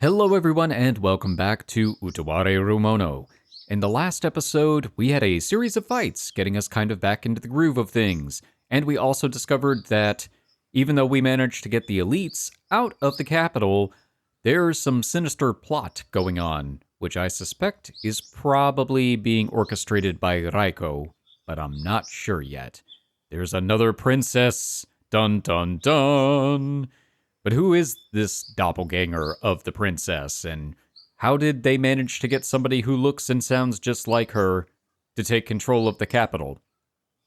Hello everyone and welcome back to Utawarerumono. In the last episode, we had a series of fights, getting us kind of back into the groove of things, and we also discovered that even though we managed to get the elites out of the capital, there's some sinister plot going on, which I suspect is probably being orchestrated by Raiko, but I'm not sure yet. There's another princess, dun dun dun! But who is this doppelganger of the princess, and how did they manage to get somebody who looks and sounds just like her to take control of the capital?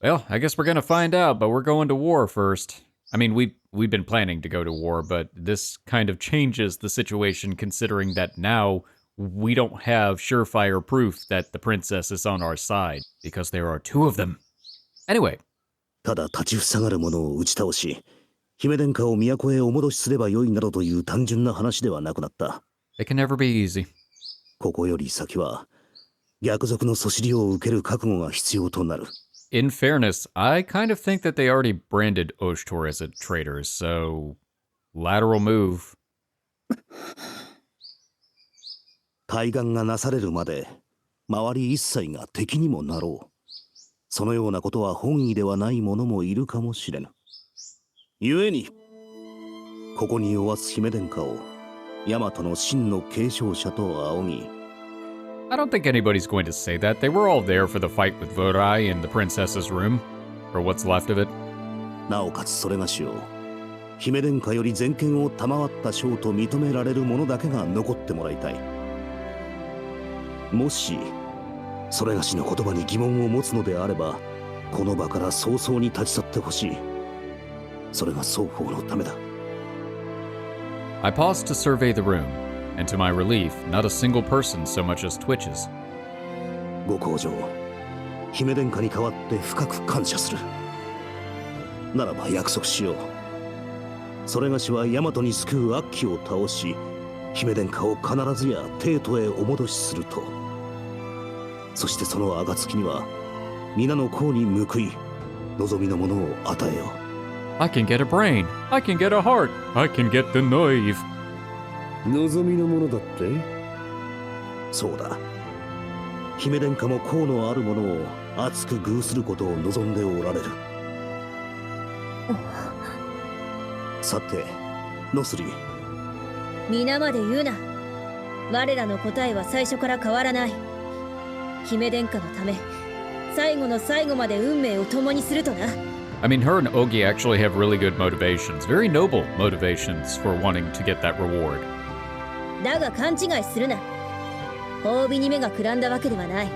Well, I guess we're gonna find out, but we're going to war first. I mean, we've been planning to go to war, but this kind of changes the situation considering that now we don't have surefire proof that the princess is on our side, because there are two of them. Anyway. ただ立ちふさがる者を打ち倒し、姫殿下を都へお戻しすればよいなどという単純な話ではなくなった。It can never be easy. ここより先は逆賊のそしりを受ける覚悟が必要となる。In fairness, I kind of think that they already branded Oshtor as a traitor, so lateral move. 対岸がなされるまで周り一切が敵にもなろう。そのようなことは本意ではない者もいるかもしれぬ。故にここにおわす姫殿下を大和の真の継承者と仰ぎ。I don't think anybody's going to say that. They were all there for the fight with Vorai in the princess's room, or what's left of it. なおかつそれがしを姫殿下より全権を賜った将と認められる者だけが残ってもらいたい。もしそれがしの言葉に疑問を持つのであれば、この場から早々に立ち去ってほしい。それが双方のためだ。I paused to survey the room, and to my relief, not a single person so much as twitches. ご厚情、姫殿下に代わって深く感謝する。ならば約束しよう。それがしは大和に救う悪鬼を倒し、姫殿下を必ずや帝都へお戻しすると。そしてその暁には皆の功に報い、望みのものを与えよう。I can get a brain. I can get a heart. I can get the knife. 望みのものだって？そうだ。姫殿下も功のあるものを熱く遇することを望んでおられる。さて、ノスリ。皆まで言うな。我らの答えは最初から変わらない。姫殿下のため、最後の最後まで運命を共にするとな。I mean, her and Ogi actually have really good motivations. Very noble motivations for wanting to get that reward. だが勘違いするな。褒美に目がくらんだわけではない。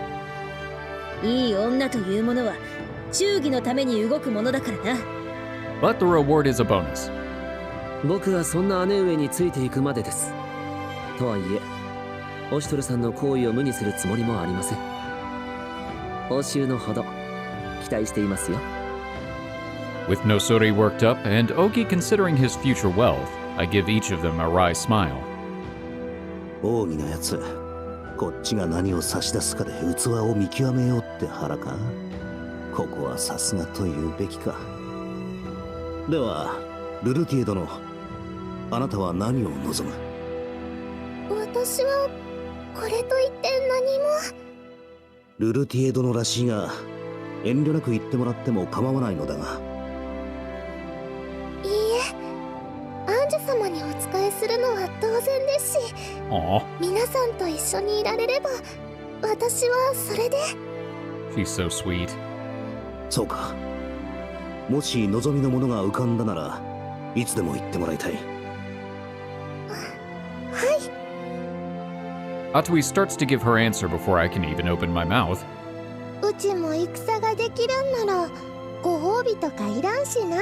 いい女というものは忠義のために動くものだからな。But the reward is a bonus. 僕はそんな姉上についていくまでです。とはいえ、オシュトルさんの行為を無にするつもりもありません。報酬のほど期待していますよ。With Nosuri worked up and Ogi considering his future wealth, I give each of them a wry smile. 大義なやつ、こっちが何を差し出すかで器を見極めようって腹か。ここはさすがと言うべきか。では、ルルティエ殿、あなたは何を望む？私はこれといって何も。ルルティエ殿らしいが、遠慮なく言ってもらっても構わないのだが。いいえ、アンジュ様にお仕えするのは当然ですし、皆さんと一緒にいられれば私はそれで。 She's so sweet. そうか。もし望みのものが浮かんだならいつでも言ってもらいたい。はい。Atuy starts to give her answer before I can even open my mouth. うちも戦ができるんならご褒美とかいらんしな。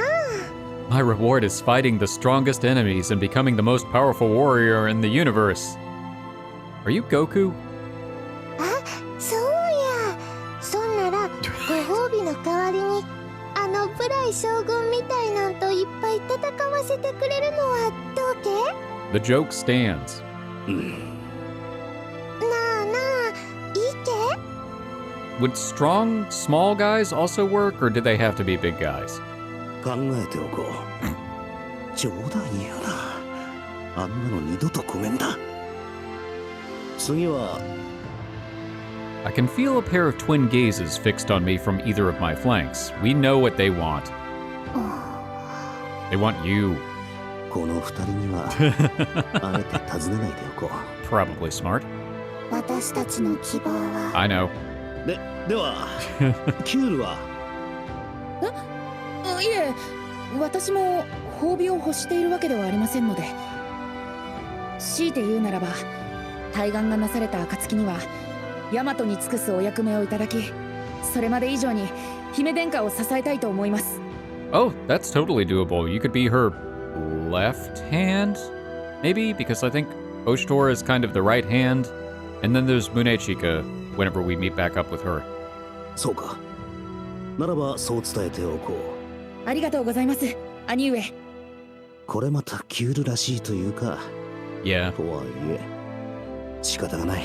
My reward is fighting the strongest enemies and becoming the most powerful warrior in the universe. Are you Goku? あ、そうや。そんならご褒美の代わりにあのブライ将軍みたいなんといっぱい戦わせてくれるのはどうけ？ The joke stands. なあなあ、いいけ？ Would strong, small guys also work, or do they have to be big guys? 考えておこう。冗談言うな。あんなの二度とごめんだ。次は I can feel a pair of twin gazes fixed on me from either of my flanks. We know what they want. They want you. この二人にはあえて尋ねないでおこ Probably smart. 私たちの希望は I know. う。ではキュールは。いえ、私も褒美を欲しているわけではありませんので、強いて言うならば、対岸がなされた暁には大和に尽くすお役目をいただき、それまで以上に姫殿下を支えたいと思います。 Oh, that's totally doable. You could be her left hand? Maybe? Because I think Oshtor is kind of the right hand. And then there's Munechika whenever we meet back up with her. そうか。ならばそう伝えておこう。ありがとうございます、兄上。これまたキュールらしいというか。 Yeah. とはいえ仕方がない。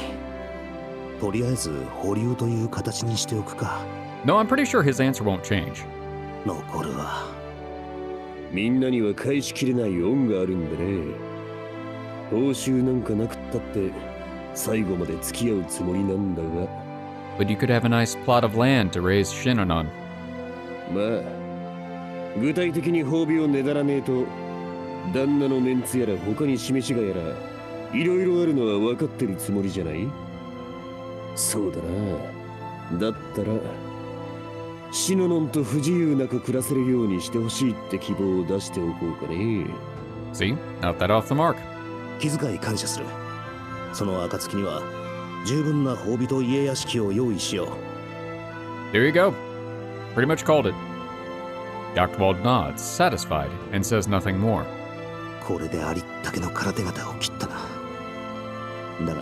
とりあえず保留という形にしておくか。 No, I'm pretty sure his answer won't change. 残るは。みんなには返しきれない恩があるんでね。報酬なんかなくったって最後まで付き合うつもりなんだが。 But you could have a nice plot of land to raise Shinanon. まあ具体的に褒美をねだらねえと旦那のメンツやら他に示しがやらいろいろあるのは分かってるつもりじゃない？そうだな。だったらシノノンと不自由なく暮らせるようにしてほしいって希望を出しておこうかね。 See? Not that off the mark. 気遣い感謝する。その暁には十分な褒美と家屋敷を用意しよう。 There you go. Pretty much called it. Dr. Wald nods, satisfied, and says nothing more. これでありったけの空手形を切ったな。だが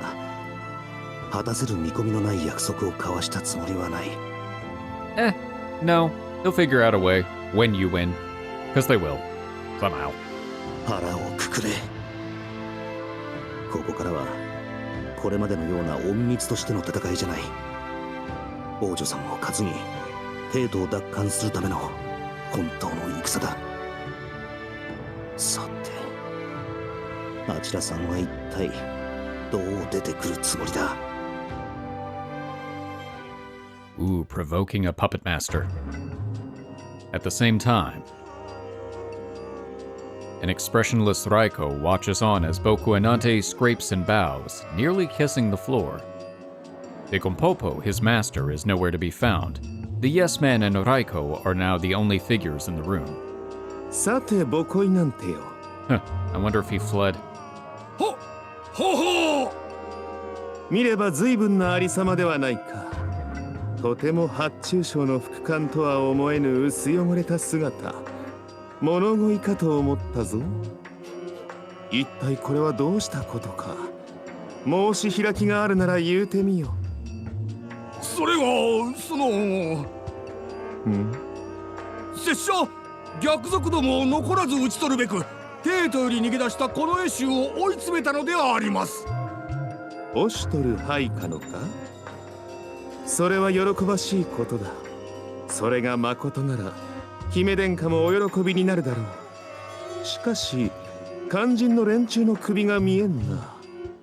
果たせる見込みのない約束を交わしたつもりはない。 No. They'll figure out a way when you win. Because they will. Somehow. 腹をくくれ。ここからはこれまでのような隠密としての戦いじゃない。王女さんを担ぎ帝都を奪還するための本当の戦だ。さてあちらさんは一体どう出てくるつもりだ。 Ooh, provoking a puppet master. At the same time, an expressionless Raiko watches on as Boku Enante scrapes and bows, nearly kissing the floor. Dekompopo, his master, is nowhere to be found. The yes man and Raiko are now the only figures in the room. さてボコイなんてよ。 Huh, I wonder if he fled. ほほ見れば随分なありさまではないか。とても発注省の副官とは思えぬ薄汚れた姿。物乞いかと思ったぞ。一体これはどうしたことか。申し開きがあるなら言うてみよ。それが拙者逆賊どもを残らず討ち取るべく帝都より逃げ出したこの絵衆を追い詰めたのであります。オシュトル配下のか。それは喜ばしいことだ。それがまことなら姫殿下もお喜びになるだろう。しかし肝心の連中の首が見えんな。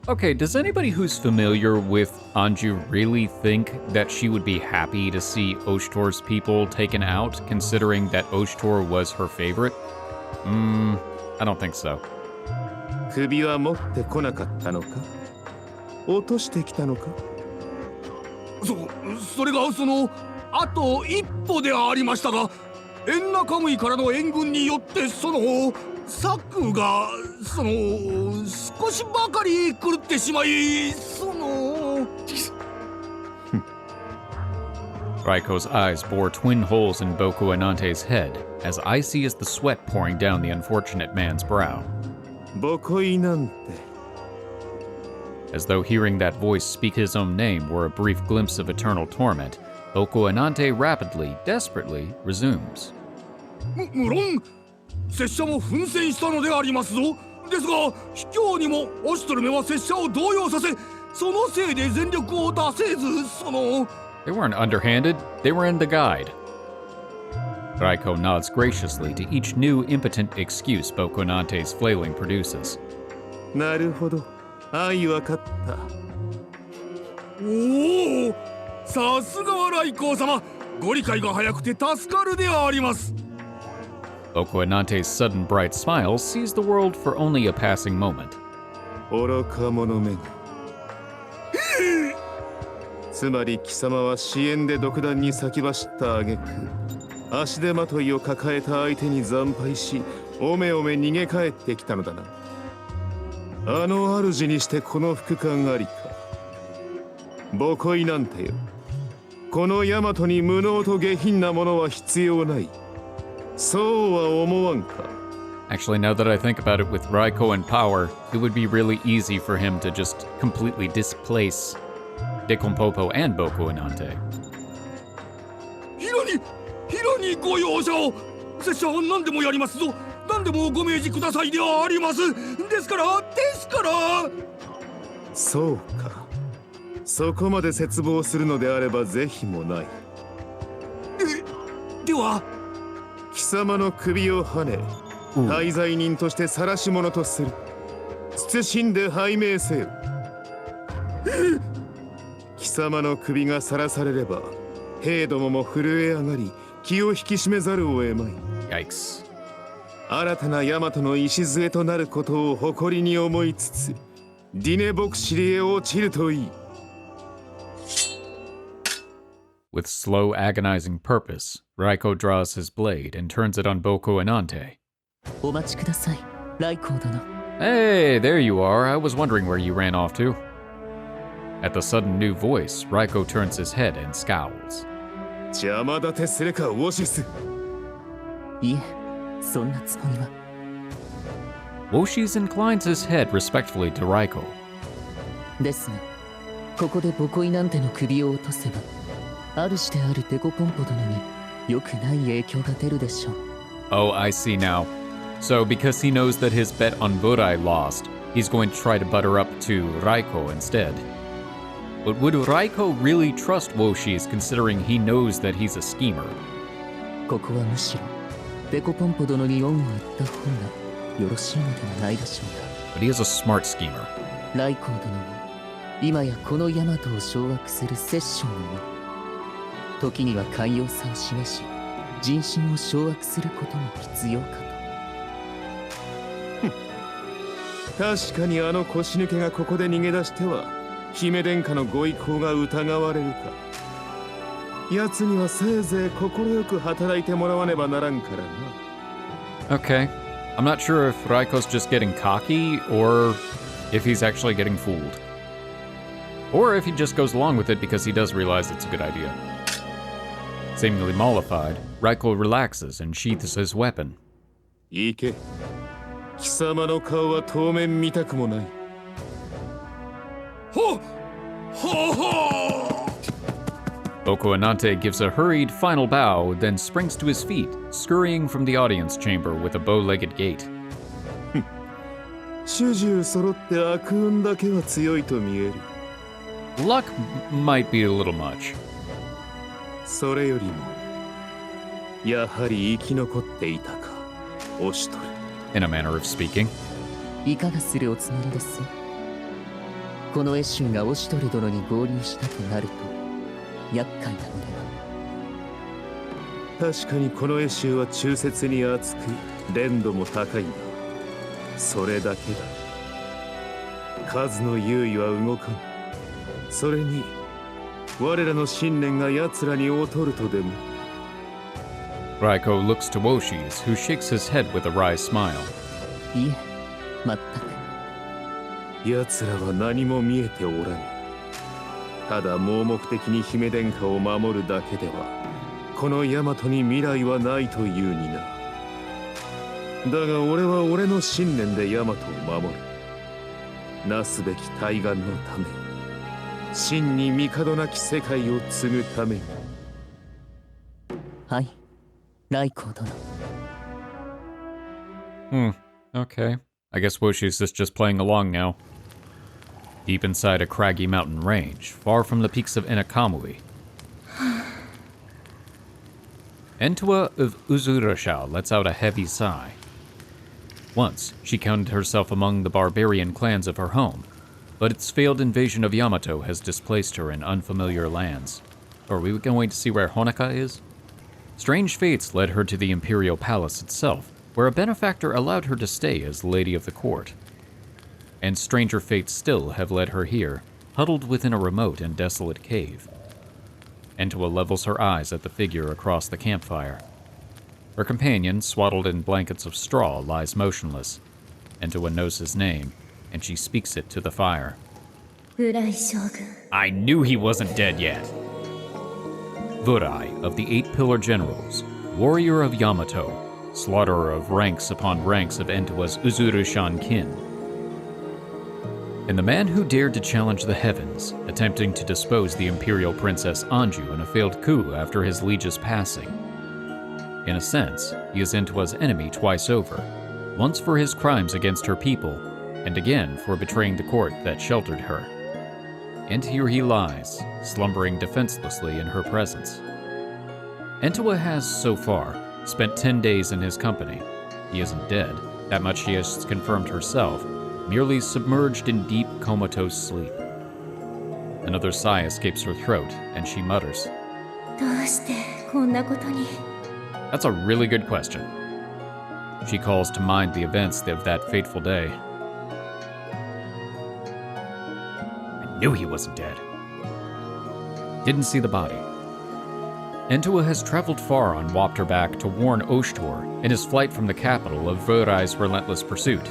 Okay, does anybody who's familiar with Anju really think that she would be happy to see Oshtor's people taken out, considering that Oshtor was her favorite? I don't think so. 首は持ってこなかったのか。落としてきたのか。それがあと一歩でありましたが、エンナカムイからの援軍によって策が少しばかり狂ってしまいRaiko's eyes bore twin holes in Boku Enante's head, as icy as the sweat pouring down the unfortunate man's brow. ボコイなんて。 As though hearing that voice speak his own name were a brief glimpse of eternal torment, Boku Enante rapidly, desperately, resumes. 無論拙者も奮戦したのでありますぞ。ですが卑怯にもオシュトルめは拙者を動揺させ、そのせいで全力を出せずThey weren't underhanded, they were in the guide. Raiko nods graciously to each new impotent excuse Boku Enante's flailing produces. なるほど。愛わかった。おお、さすがは来光様。ご理解が早くて助かるであります。Boko Enante's sudden bright smile sees the world for only a passing moment. 愚か者めが。つまり貴様は支援で独断に先走った挙句、足手まといを抱えた相手に惨敗し、おめおめ逃げ帰ってきたのだな。あの主にしてこの副官ありか。ボコイなんてよ。このヤマトに無能と下品なものは必要ない。そうは思わんか。Actually, now that I think about it, with Raiko in power, it would be really easy for him to just completely displace Dekompopo and Boko Enante. ヒロにご容赦を。拙者は何でもやりますぞ。何でもご命じくださいであります。ですから。そうか。そこまで絶望するのであれば是非もない。では貴様の首をはね、大罪人として晒し者とする。謹んで拝命せよ。貴様の首がさらされれば、兵どもも震え上がり、気を引き締めざるを得まい。Yikes. 新たなヤマトの礎となることを誇りに思いつつ、ディネボクシリへ落ちるといい。With slow, agonizing purpose, Raiko draws his blade and turns it on Boko Enante. お待ちください、ライコー殿。 Hey, there you are. I was wondering where you ran off to. At the sudden new voice, Raiko turns his head and scowls. 邪魔立てするか、ウォシス。いえ、そんなつもりは。Woshis inclines his head respectfully to Raiko. ですが、ここでボコイなんての首を落とせば、主であるデコポンポ殿に良くない影響が出るでしょう。Oh, I see now. So, because he knows that his bet on Burai lost, he's going to try to butter up to Raiko instead. But would Raiko really trust Woshis considering he knows that he's a schemer? ここはむしろデコポンポ殿に恩を売った方がよろしいのではないでしょうか。 But he is a smart schemer. ライコー殿も今やこのヤマトを掌握するセッションを見、時には寛容さを示し、人心を掌握することも必要かと。確かにあの腰抜けがここで逃げ出しては、姫殿下のご意向が疑われるか。奴にはせいぜい快く働いてもらわねばならんからな。 Okay. I'm not sure if Raiko's just getting cocky or if he's actually getting fooled. Or if he just goes along with it because he does realize it's a good idea. Seemingly mollified, Raiko relaxes and sheaths his weapon. いいけ。貴様の顔は当面見たくもない。Boko Enante gives a hurried final bow, then springs to his feet, scurrying from the audience chamber with a bow-legged gait. 主従揃って悪運だけは強いと見える。Luck might be a little much. それよりも、やはり生き残っていたか、オシュトル。In a manner of speaking. いかがするおつもりです？このエシュンがオシュトル殿に合流したとなると厄介なのでは。確かにこのエシュは忠説に厚く、練度も高いが、それだけだ。数の優位は動かん。それに我らの信念が奴らに劣るとでも。 Raiko looks to Woshis, who shakes his head with a wry smile. いえ、全く。奴らは何も見えておらぬ。ただ盲目的に姫殿下を守るだけでは、このヤマトに未来はないというにな。だが俺は俺の信念でヤマトを守る。なすべき対岸のため、真に帝なき世界を継ぐために。はい、ライコー殿。Okay. I guess Woshis is just playing along now. Deep inside a craggy mountain range, far from the peaks of Ennakamuy. Entua of Uzurashao lets out a heavy sigh. Once, she counted herself among the barbarian clans of her home, but its failed invasion of Yamato has displaced her in unfamiliar lands. Are we going to see where Honoka is? Strange fates led her to the imperial palace itself, where a benefactor allowed her to stay as lady of the court. And stranger fates still have led her here, huddled within a remote and desolate cave. Entawa levels her eyes at the figure across the campfire. Her companion, swaddled in blankets of straw, lies motionless. Entawa knows his name, and she speaks it to the fire. I knew he wasn't dead yet. Vurai of the 8 Pillar Generals, warrior of Yamato, slaughterer of ranks upon ranks of Entawa's Uzuru-shan kin. And the man who dared to challenge the heavens, attempting to depose the imperial princess Anju in a failed coup after his liege's passing. In a sense, he is Entawa's enemy twice over, once for his crimes against her people, and again for betraying the court that sheltered her. And here he lies, slumbering defenselessly in her presence. Entawa has, so far, spent 10 days in his company. He isn't dead, that much she has confirmed herself, merely submerged in deep, comatose sleep. Another sigh escapes her throat, and she mutters, That's a really good question. She calls to mind the events of that fateful day. I knew he wasn't dead. Didn't see the body. Entawa has traveled far on Wapter back to warn Oshtor in his flight from the capital of Vurai's relentless pursuit.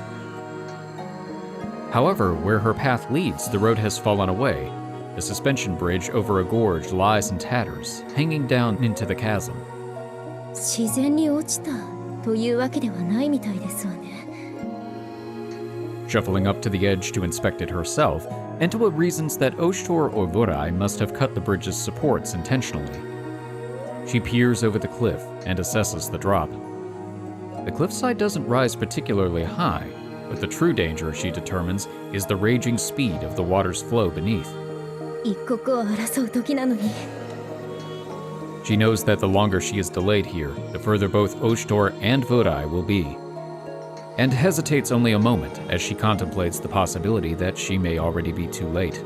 However, where her path leads, the road has fallen away. The suspension bridge over a gorge lies in tatters, hanging down into the chasm. Shuffling up to the edge to inspect it herself, Entawa reasons that Oshtor or Vurai must have cut the bridge's supports intentionally. She peers over the cliff and assesses the drop. The cliffside doesn't rise particularly high, but the true danger, she determines, is the raging speed of the water's flow beneath. She knows that the longer she is delayed here, the further both Oshtor and Vurai will be, and hesitates only a moment as she contemplates the possibility that she may already be too late.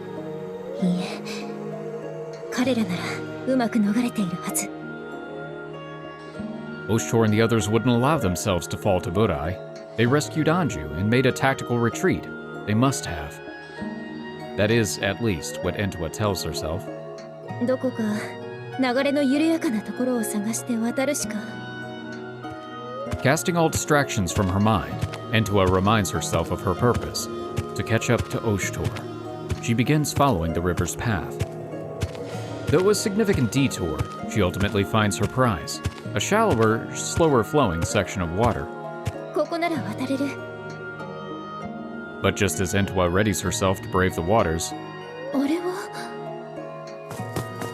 Oshtor and the others wouldn't allow themselves to fall to Vurai. They rescued Anju and made a tactical retreat. They must have. That is, at least, what Entawa tells herself. Casting all distractions from her mind, Entawa reminds herself of her purpose, to catch up to Oshtor. She begins following the river's path. Though a significant detour, she ultimately finds her prize, a shallower, slower-flowing section of water. But just as Entawa readies herself to brave the waters,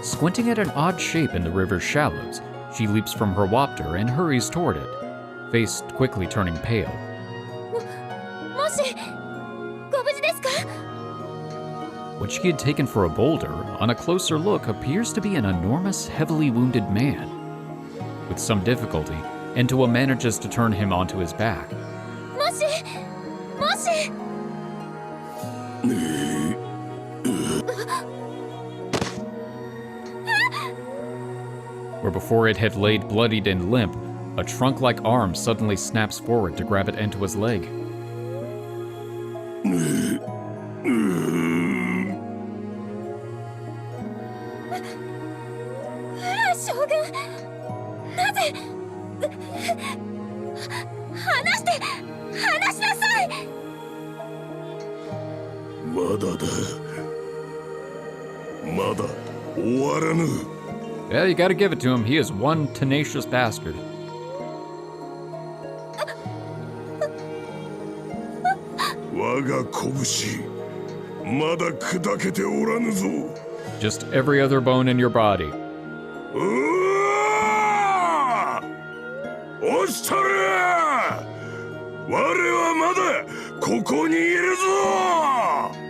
squinting at an odd shape in the river's shallows, she leaps from her wapter and hurries toward it, face quickly turning pale. What she had taken for a boulder, on a closer look, appears to be an enormous, heavily wounded man. With some difficulty, Entawa manages to turn him onto his back. Where before it had laid bloodied and limp, a trunk-like arm suddenly snaps forward to grab at Entawa's leg. Yeah, you gotta give it to him. He is one tenacious bastard. Just every other bone in your body.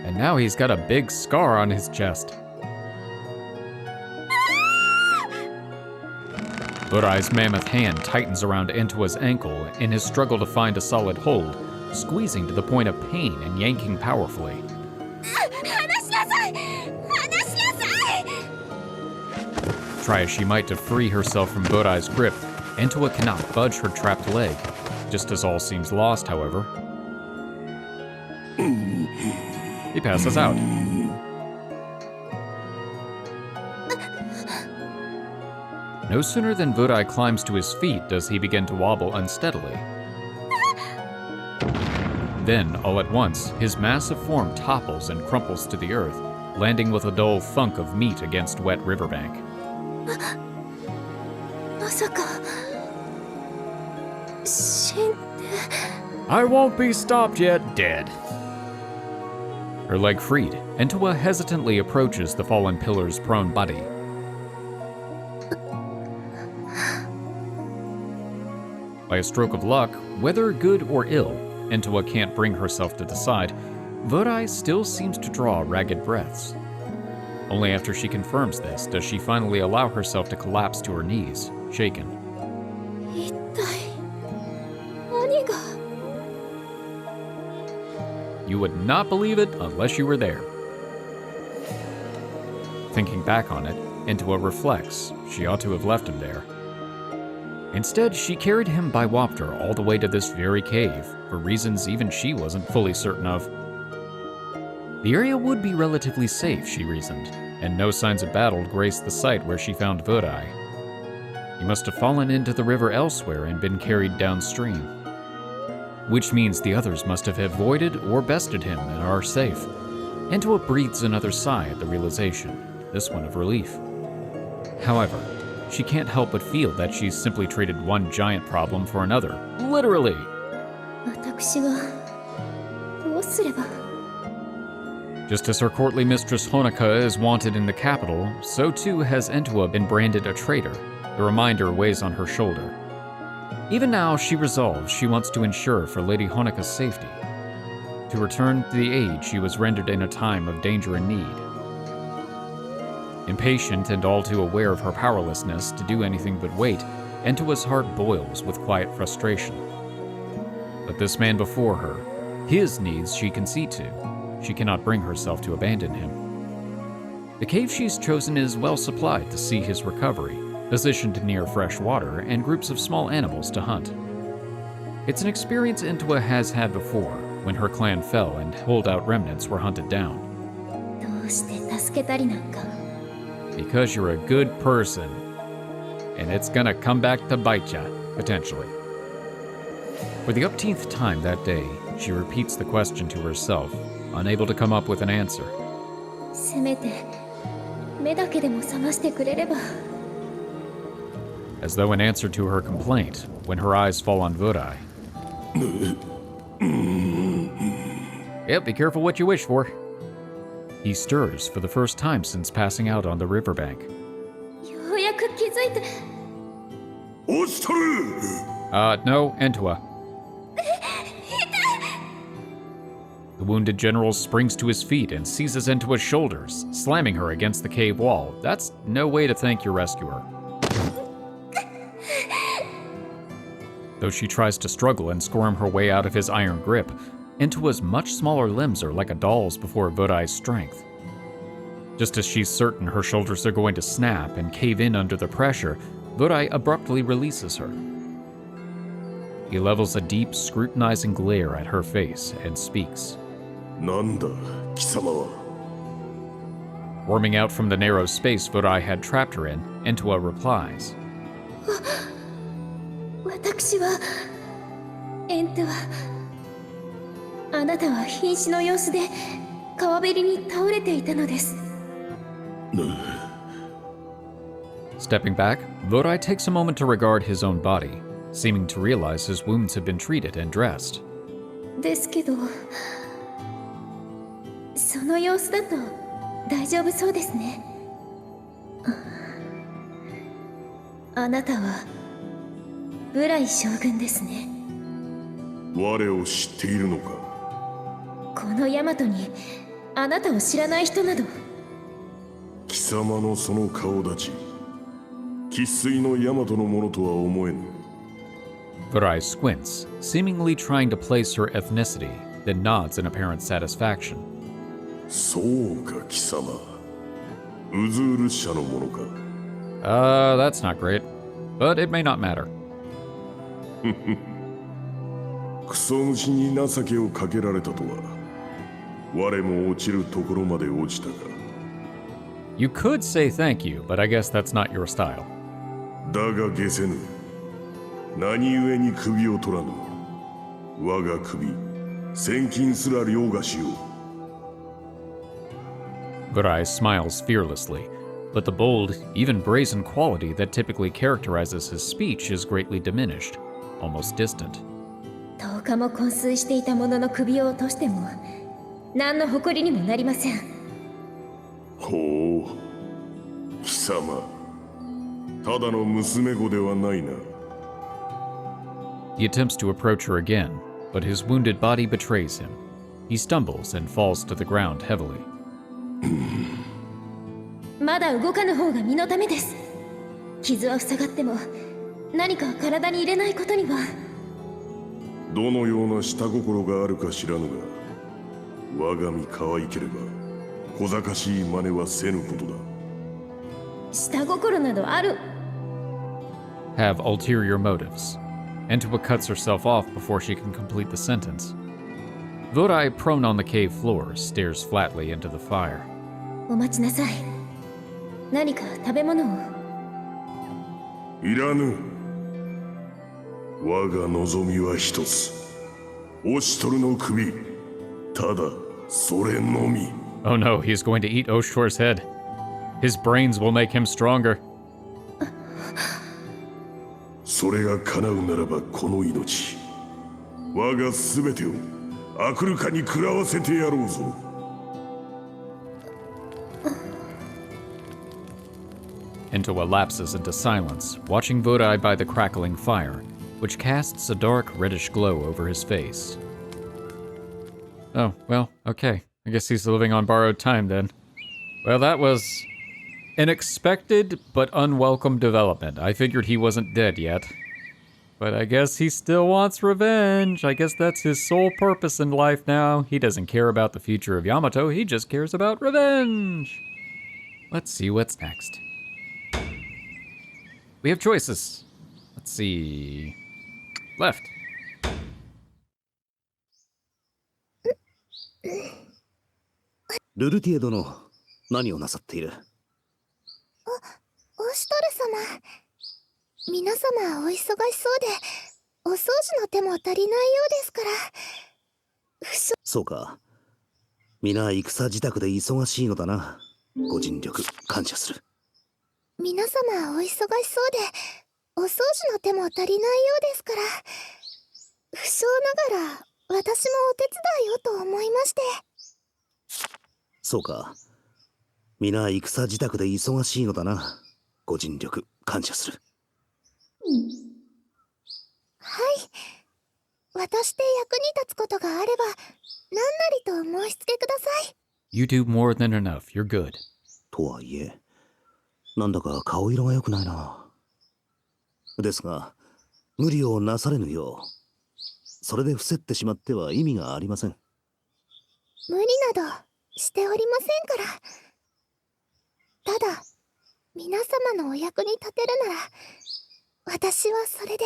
And now he's got a big scar on his chest. Vurai's mammoth hand tightens around Entawa's ankle in his struggle to find a solid hold, squeezing to the point of pain and yanking powerfully. Try as she might to free herself from Bodai's grip, Entawa cannot budge her trapped leg. Just as all seems lost, however, he passes out. No sooner than Bodai climbs to his feet does he begin to wobble unsteadily. Then, all at once, his massive form topples and crumples to the earth, landing with a dull thunk of meat against wet riverbank. まさか死んで I won't be stopped yet, dead. Her leg freed, Entawa hesitantly approaches the fallen pillar's prone body. By a stroke of luck, whether good or ill, Entawa can't bring herself to decide, Bodai still seems to draw ragged breaths. Only after she confirms this does she finally allow herself to collapse to her knees, shaken. 一体何が You would not believe it unless you were there. Thinking back on it, Entawa reflects she ought to have left him there. Instead, she carried him by Wopter all the way to this very cave, for reasons even she wasn't fully certain of. The area would be relatively safe, she reasoned, and no signs of battle graced the site where she found Bodai. He must have fallen into the river elsewhere and been carried downstream. Which means the others must have avoided or bested him and are safe. Entawa breathes another sigh at the realization, this one of relief. However, she can't help but feel that she's simply traded one giant problem for another. Literally! 私はどうすれば Just as her courtly mistress Honoka is wanted in the capital, so too has Entawa been branded a traitor. The reminder weighs on her shoulder. Even now, she resolves she wants to ensure for Lady Honoka's safety, to return to the aid she was rendered in a time of danger and need. Impatient and all too aware of her powerlessness to do anything but wait, Entawa's heart boils with quiet frustration. But this man before her, his needs she can see to. She cannot bring herself to abandon him. The cave she's chosen is well supplied to see his recovery, positioned near fresh water and groups of small animals to hunt. It's an experience Entawa has had before, when her clan fell and holdout remnants were hunted down. どうして助けたりなんか Because you're a good person. And it's gonna come back to bite ya, potentially. For the upteenth time that day, she repeats the question to herself, unable to come up with an answer. せめて目だけでも覚ましてくれれば As though in answer to her complaint, when her eyes fall on Bodai. Yep, be careful what you wish for. He stirs for the first time since passing out on the riverbank. ようやく気づいて Oshtor! No, Entawa. The wounded general springs to his feet and seizes Entawa's shoulders, slamming her against the cave wall. That's no way to thank your rescuer. Though she tries to struggle and squirm her way out of his iron grip, Entawa's much smaller limbs are like a doll's before Bodai's strength. Just as she's certain her shoulders are going to snap and cave in under the pressure, Bodai abruptly releases her. He levels a deep, scrutinizing glare at her face and speaks. なんだ、貴様は。 Worming out from the narrow space Bodai had trapped her in, Entawa replies. 私はエントはあなたは瀕死の様子で川べりに倒れていたのです Stepping back, Bodai takes a moment to regard his own body, seeming to realize his wounds have been treated and dressed. ですけどその様子だと大丈夫そうですねあなたはブライ将軍ですね我を知っているのかこのヤマトにあなたを知らない人など貴様のその顔立ち生粋のヤマトのものとは思えぬ Bodai squints, seemingly trying to place her ethnicity, then nods in apparent satisfaction. そうか貴様。ウズール社のものか。That's not great. But it may not matter. クソ虫に情けをかけられたとは。我も落ちるところまで落ちたか。You could say thank you, but I guess that's not your style. だが下せぬ。何故に首を取らぬ。我が首、千金すら凌駕しよう。Burai smiles fearlessly, but the bold, even brazen quality that typically characterizes his speech is greatly diminished, almost distant. 10日も昏睡していた者の首を落としても何の誇りにもなりません。ほう、貴様、ただの娘子ではないな。He attempts to approach her again, but his wounded body betrays him. He stumbles and falls to the ground heavily. まだ動かぬ方が身のためです。傷は塞がっても何か体に入れないことには。どのような下心があるか知らぬが、我が身可愛ければ小賢しい真似はせぬことだ。下心などある。Have ulterior motives. Entawa cuts herself off before she can complete the sentence. Burai, prone on the cave floor, stares flatly into the fire. お待ちなさい。何か食べ物を。いらぬ。我が望みは一つ。オシトルの首。ただそれのみ。Oh no, he's going to eat Oshtor's head. His brains will make him stronger. それが叶うならばこの命。我が全てをアクルカに食らわせてやろうぞ。Entawa lapses into silence, watching Burai by the crackling fire, which casts a dark reddish glow over his face. Oh, well, okay. I guess he's living on borrowed time then. Well, that was an expected but unwelcome development. I figured he wasn't dead yet. But I guess he still wants revenge. I guess that's his sole purpose in life now. He doesn't care about the future of Yamato, he just cares about revenge. Let's see what's next. We have choices. Let's see. Left. ルルティエ殿、何をなさっている？オシトル様、皆様お忙しそうでお掃除の手も足りないようですから。そうか、皆戦自宅で忙しいのだな。ご尽力感謝する。皆様お忙しそうでお掃除の手も足りないようですから、不詳ながら私もお手伝いをと思いまして。そうか、皆戦自宅で忙しいのだな。ご尽力感謝する。はい、私で役に立つことがあれば何なりと申し付けください。 You do more than enough. You're good. とはいえ、なんだか顔色が良くないな。ですが、無理をなされぬよう。それで伏せってしまっては意味がありません。無理などしておりませんから。ただ、皆様のお役に立てるなら、私はそれで。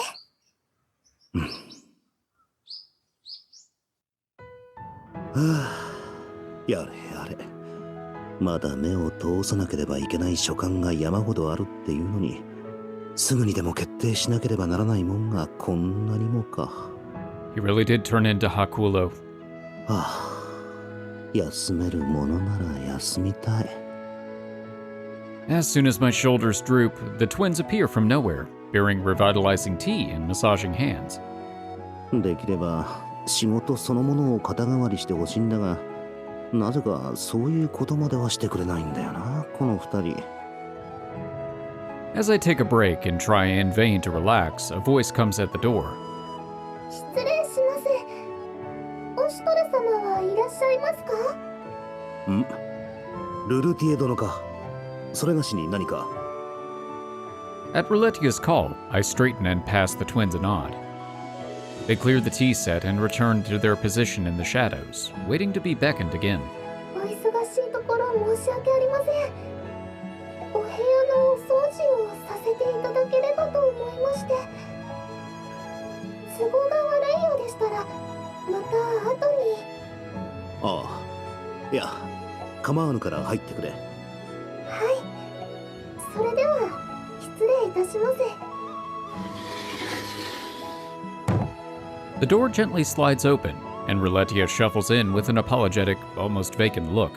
はあ、やれやれ。まだ目を通さなければいけない所感が山ほどあるっていうのに、すぐにでも決定しなければならないもんがこんなにもか。He really did turn into Hakulo. はあ、休めるものなら休みたい。As soon as my shoulders droop, the twins appear from nowhere, bearing revitalizing tea and massaging hands. できれば仕事そのものを肩代わりしてほしいんだが、なぜかそういうことまではしてくれないんだよな、この二人。As I take a break and try in vain to relax, a voice comes at the door. 失礼します。オシトル様はいらっしゃいますか？ん？ルルティエ殿か。それがしに何か。At Rulutieh's call, I straighten and pass the twins a nod. They clear the tea set and return to their position in the shadows, waiting to be beckoned again. お忙申し訳ありません。お部屋のお掃除をさせていただければと思いまして。都合が悪いようでしたらまた後に。ああ、いや、構わぬから入ってくれ。はい、それでは失礼いたします。 The door gently slides open, and Rulutieh shuffles in with an apologetic, almost vacant look.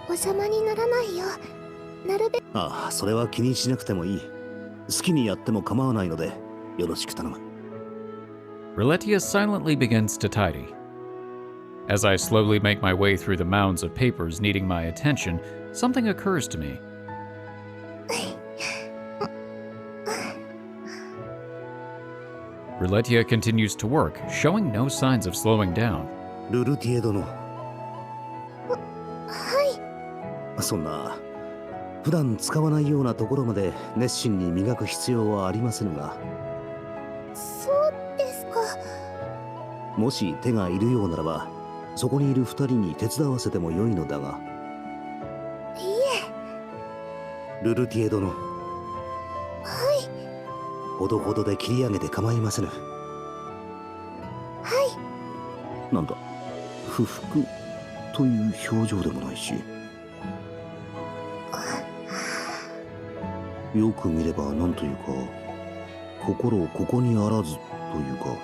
お邪魔にならないよ。なるべく。ああ、それは気にしなくてもいい。好きにやっても構わないので、よろしく頼む。Rulutieh silently begins to tidy. As I slowly make my way through the mounds of papers needing my attention, something occurs to me. Rulutieh continues to work, showing no signs of slowing down. ルルティエ殿。はい。そんな、普段使わないようなところまで熱心に磨く必要はありませんが。そうですか。もし手がいるようならば、そこにいる二人に手伝わせてもよいのだが。いいえ。ルルティエ殿。はい。ほどほどで切り上げて構いませぬ。はい。なんだ、不服という表情でもないし。よく見ればなんというか、心ここにあらずというか、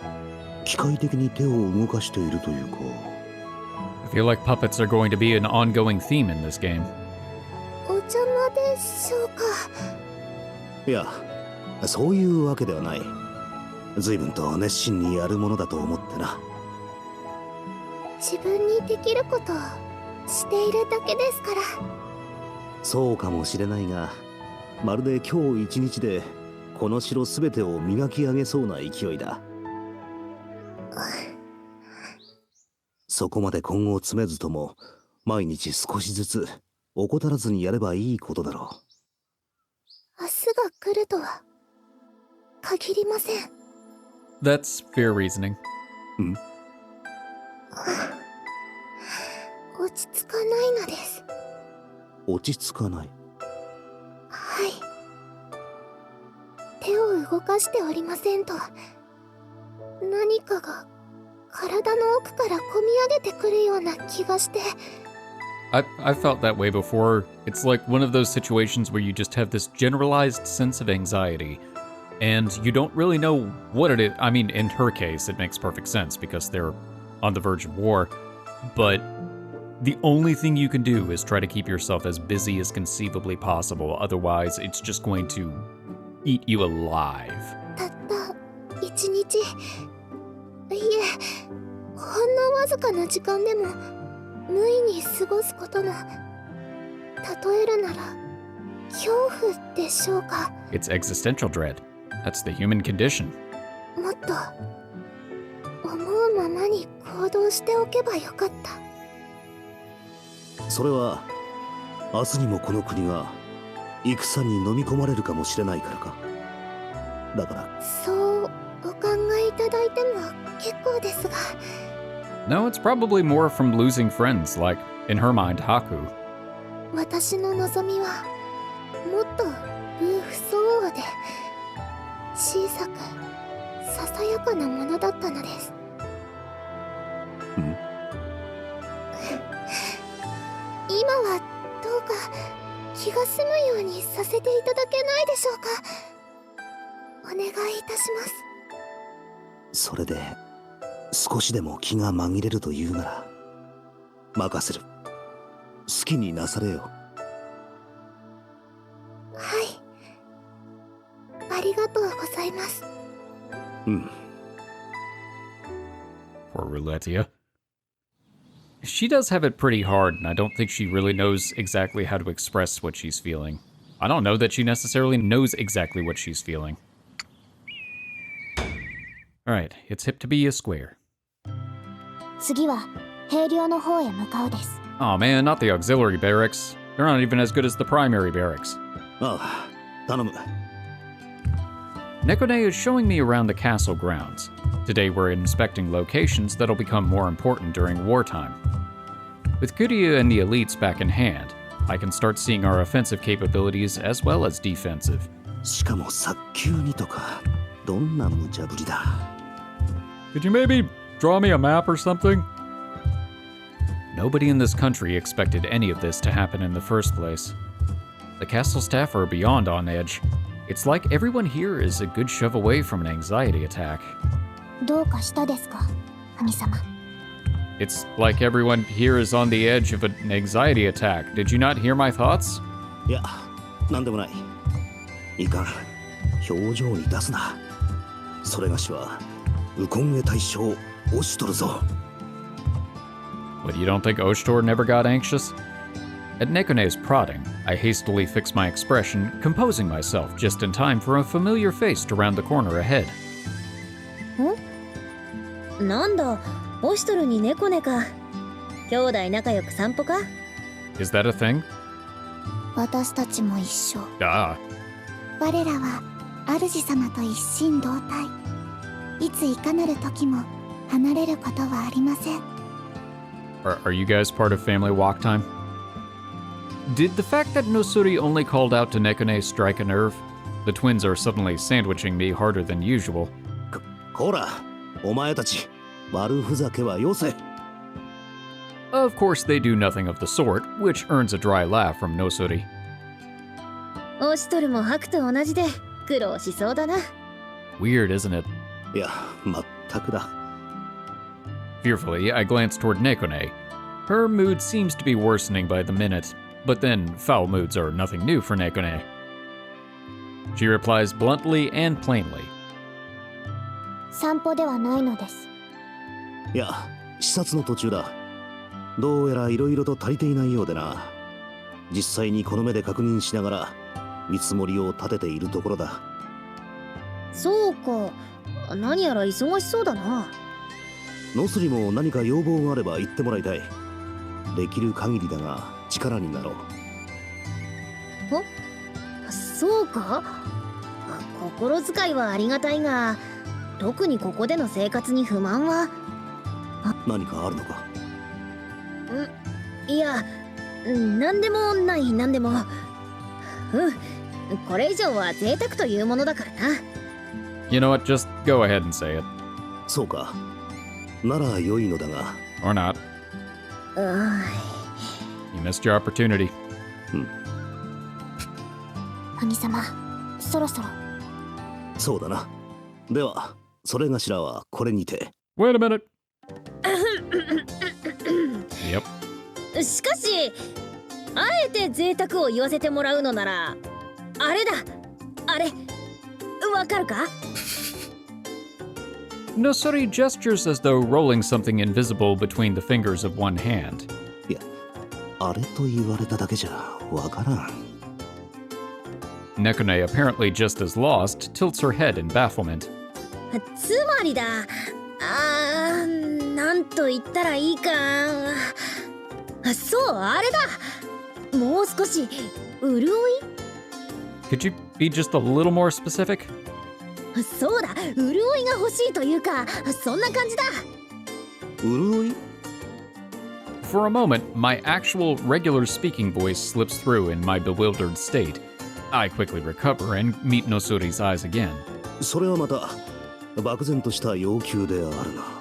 機械的に手を動かしているというか。I feel like puppets are going to be an ongoing theme in this game. お邪魔でしょうか。いや、そういうわけではない。随分と熱心にやるものだと思ってな。自分にできることをしているだけですから。そうかもしれないが、まるで今日一日でこの城すべてを磨き上げそうな勢いだ。そこまで根を詰めずとも、毎日少しずつ怠らずにやればいいことだろう。明日が来るとは限りません。That's fair reasoning. 落ち着かないのです。落ち着かない。はい。手を動かしておりませんと、何かが体の奥からこみ上げてくるような気がして。I've felt that way before. It's like one of those situations where you just have this generalized sense of anxiety, and you don't really know what it is. I mean, in her case, it makes perfect sense because they're on the verge of war, but the only thing you can do is try to keep yourself as busy as conceivably possible. Otherwise, it's just going to eat you alive. たった一日、いえ、ほんのわずかな時間でも無意に過ごすことの、例えるなら恐怖でしょうか。 It's existential dread. That's the human condition. もっと思うままに行動しておけばよかった。それは明日にもこの国が戦に飲み込まれるかもしれないからか。だからそうお考えいただいても結構ですが。 No, it's probably more from losing friends, like, in her mind, Haku. 私の望みはもっと不相応で小さくささやかなものだったのです。今はどうか気が済むようにさせていただけないでしょうか。お願いいたします。それで少しでも気が紛れるというなら任せる。好きになされよ。はい、ありがとうございます。Poor Rulutieh. She does have it pretty hard, and I don't think she really knows exactly how to express what she's feeling. I don't know that she necessarily knows exactly what she's feeling. Alright, it's hip to be a square. 次は兵寮の方へ向かうです。 Oh man, not the auxiliary barracks. They're not even as good as the primary barracks. ああ、頼む。Nekone is showing me around the castle grounds. Today we're inspecting locations that'll become more important during wartime. With Kuryu and the elites back in hand, I can start seeing our offensive capabilities as well as defensive. しかも早急にとか、どんな無茶ぶりだ。Could you maybe draw me a map or something? Nobody in this country expected any of this to happen in the first place. The castle staff are beyond on edge. It's like everyone here is a good shove away from an anxiety attack. どうかしたですか、兄様。 It's like everyone here is on the edge of an anxiety attack. Did you not hear my thoughts? いや、なんでもない。いかん。表情に出すな。それがしは、ウコンゲ大将、オシトルぞ。What, you don't think Oshtor never got anxious? At Nekune's prodding, I hastily fix my expression, composing myself just in time for a familiar face to round the corner ahead. なんだ、オシトルに猫ねか。兄弟仲良く散歩か？ Is that a thing? 私たちも一緒。Ah. 我らは主様と一心同体。いついかなる時も離れることはありません。Are you guys part of family walk time? Did the fact that Nosuri only called out to Nekune strike a nerve? The twins are suddenly sandwiching me harder than usual. こら、お前たち、悪ふざけはよせ。Of course, they do nothing of the sort, which earns a dry laugh from Nosuri. オシトルもハクと同じで苦労しそうだな。Weird, isn't it? いや、まったくだ。Fearfully, I glance toward Nekune. Her mood seems to be worsening by the minute, but then foul moods are nothing new for Nekune. She replies bluntly and plainly. 散歩ではないのです。いや、視察の途中だ。どうやら色々と足りていないようでな。実際にこの目で確認しながら見積もりを立てているところだ。そうか、何やら忙しそうだな。ノスリも何か要望があれば言ってもらいたい。できる限りだが力になろう。そうか、心遣いはありがたいが、特にここでの生活に不満は。何かあるのか？いや、なんでもないなんでも。これ以上は贅沢というものだからな。You know what? Just go ahead and say it. そうか。なら良いのだが。Or not. You missed your opportunity. 兄様、そろそろ。そうだな。では、それがしらはこれにて。Wait a minute. Yep. しかし、あえて贅沢を言わせてもらうのなら、あれだ。あれ、わかるか？Nosuri gestures as though rolling something invisible between the fingers of one hand. いや、あれと言われただけじゃわからん。Nekune, apparently just as lost, tilts her head in bafflement. つまりだ。なんと言ったらいいか。そう、あれだ。もう少し潤い。Could you be just a little more specific? そうだ、潤いが欲しいというか、そんな感じだ。潤い？ For a moment, my actual regular speaking voice slips through in my bewildered state. I quickly recover and meet Nosuri's eyes again. それはまた漠然とした要求であるな。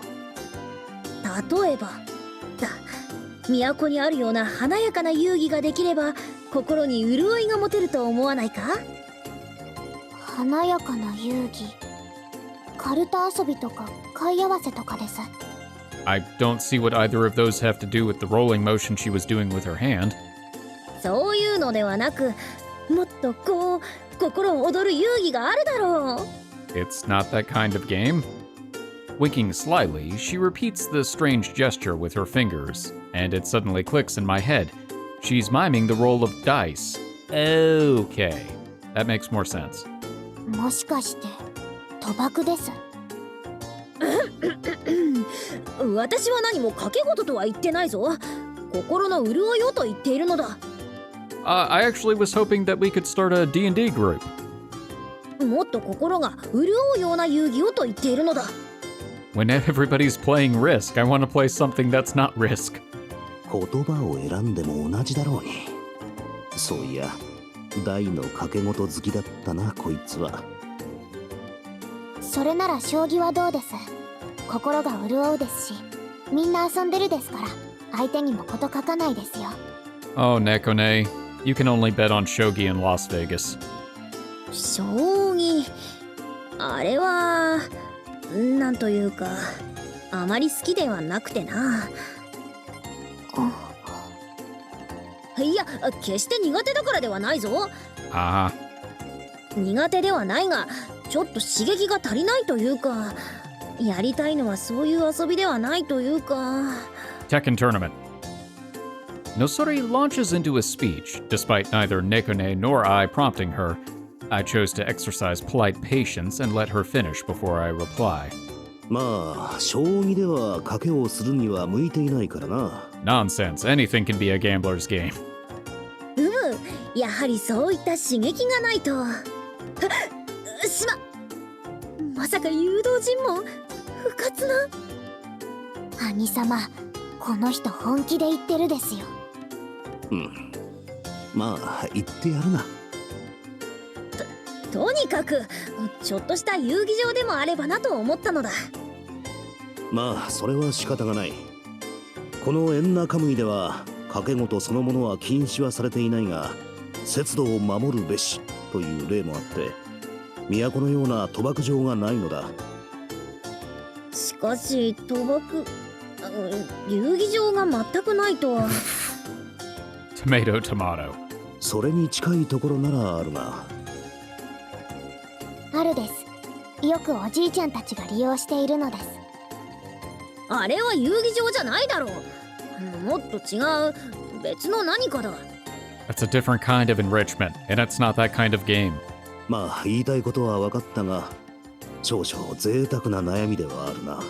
例えばだ、都にあるような華やかな遊戯ができれば心に潤いが持てると思わないか？華やかな遊戯、カルタ遊びとか貝合わせとかです。 I don't see what either of those have to do with the rolling motion she was doing with her hand. そういうのではなく、もっとこう心躍る遊戯があるだろう。It's not that kind of game. Winking slyly, she repeats the strange gesture with her fingers, and it suddenly clicks in my head. She's miming the roll of dice. Okay, that makes more sense. もしかして賭博です。私は何も賭け事とは言ってないぞ。心の潤いをと言っているのだ。I actually was hoping that we could start a D&D group. もっと心が潤うような遊戯をと言っているのだ。When everybody's playing Risk, I want to play something that's not Risk. 言葉を選んでも同じだろうに。そういや、大の賭け事好きだったな、こいつは。それなら将棋はどうです？心が潤うですし、みんな遊んでるですから、相手にもこと書かないですよ。Oh, Nekone, you can only bet on shogi in Las Vegas. 将棋、あれはなんというか、あまり好きではなくてな。いや、決して苦手だからではないぞ。Ah, 苦手ではないが、ちょっと刺激が足りないというか、やりたいのはそういう遊びではないというか。Tekken Tournament. Nosuri launches into a speech, despite neither Nekone nor I prompting her. I chose to exercise polite patience and let her finish before I reply. まあ、将棋では賭けをするには向いていないからな。Nonsense. Anything can be a gambler's game. やはりそういった刺激がないと。まさか誘導尋問？不活な。兄様、この人本気で言ってるですよ。まあ、言ってやるな。とにかくちょっとした遊戯場でもあればなと思ったのだ。まあ、それは仕方がない。このエンナカムイでは賭け事そのものは禁止はされていないが、節度を守るべしという例もあって、都のような賭博場がないのだ。しかし賭博、遊戯場が全くないとは。Tomato, tomato. それに近いところならあるが。あるです。よくおじいちゃんたちが利用しているのです。あれは遊戯場じゃないだろう。もっと違う別の何かだ。That's a different kind of enrichment, and it's not that kind of game. まあ、言いたいことは分かったが、少々贅沢な悩みではあるな。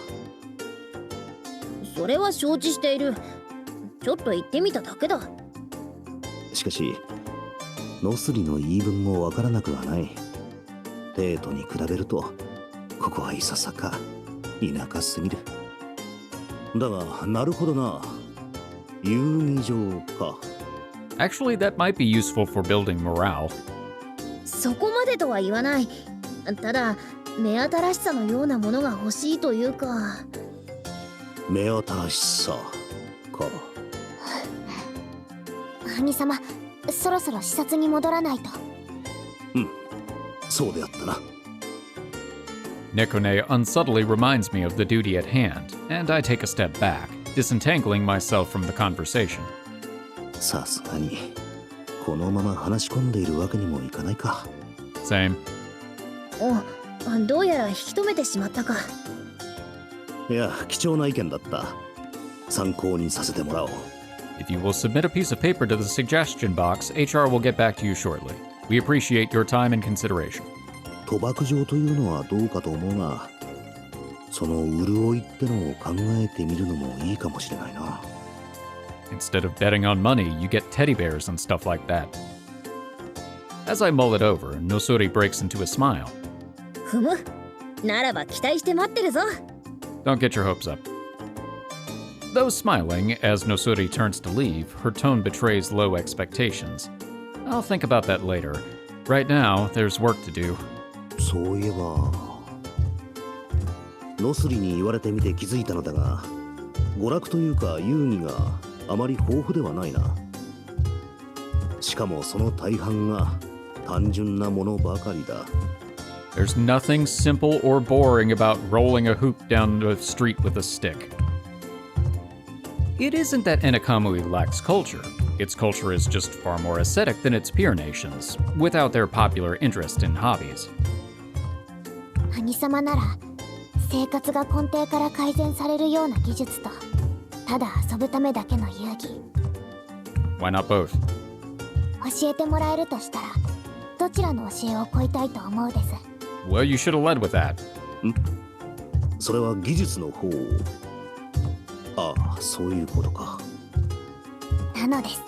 それは承知している。ちょっと言ってみただけだ。しかし、ノスリの言い分も分からなくはない。デートに比べると、ここはいささか田舎すぎる。だが、なるほどな。遊戯場か。Actually, that might be useful for building morale. そこまでとは言わない。ただ、目新しさのようなものが欲しいというか。目新しさか。兄様、そろそろ視察に戻らないと。そうであったな。Nekone unsubtly reminds me of the duty at hand, and I take a step back, disentangling myself from the conversation. さすがに、このまま話し込んでいるわけにもいかないか。Same. どうやら引き止めてしまったか。いや、貴重な意見だった。参考にさせてもらおう。If you will submit a piece of paper to the suggestion box, HR will get back to you shortly. We appreciate your time and consideration. 賭博場というのはどうかと思うが、その潤いってのを考えてみるのもいいかもしれないな。Instead of betting on money, you get teddy bears and stuff like that. As I mull it over, Nosuri breaks into a smile. ふむ。ならば期待して待ってるぞ。Don't get your hopes up. Though smiling, as Nosuri turns to leave, her tone betrays low expectations. I'll think about that later. Right now, there's work to do. そういえば、ノスリに言われてみて気づいたのだが、娯楽というか遊戯があまり豊富ではないな。しかもその大半が単純なものばかりだ。There's nothing simple or boring about rolling a hoop down the street with a stick. It isn't that Ennakamuy lacks culture. Its culture is just far more ascetic than its peer nations, without their popular interest in hobbies. 兄様なら生活が根底から改善されるような技術と、ただ遊ぶためだけの遊戯。 Why not both? 教えてもらえるとしたら、どちらの教えを請いたいと思うです。Well, you should have led with that. それは技術の方。ああ、そういうことか。なのです。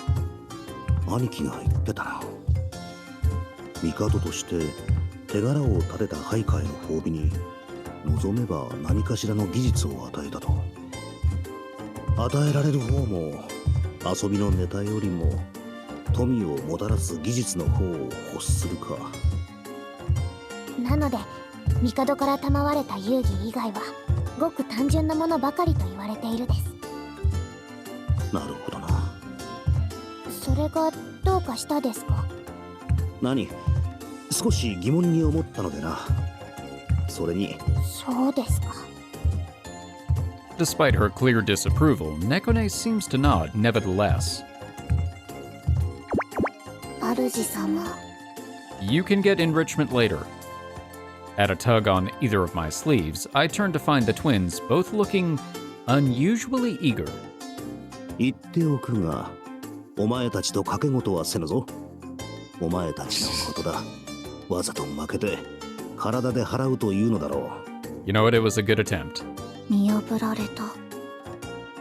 兄貴が言ってたな。帝として手柄を立てた配下への褒美に望めば何かしらの技術を与えたと。与えられる方も遊びのネタよりも富をもたらす技術の方を欲するか。なので帝から賜れた遊戯以外はごく単純なものばかりと言われているです。なるほどな。それがどうかしたですか？何？少し疑問に思ったのでな。それに。そうですか。Despite her clear disapproval, Nekone seems to nod nevertheless. 主様。 You can get enrichment later. At a tug on either of my sleeves, I turn to find the twins both looking unusually eager. 言っておくが、お前たちと賭け事はせぬぞ。お前たちのことだ。わざと負けて体で払うというのだろう。You know what? It was a good attempt. 見破られた。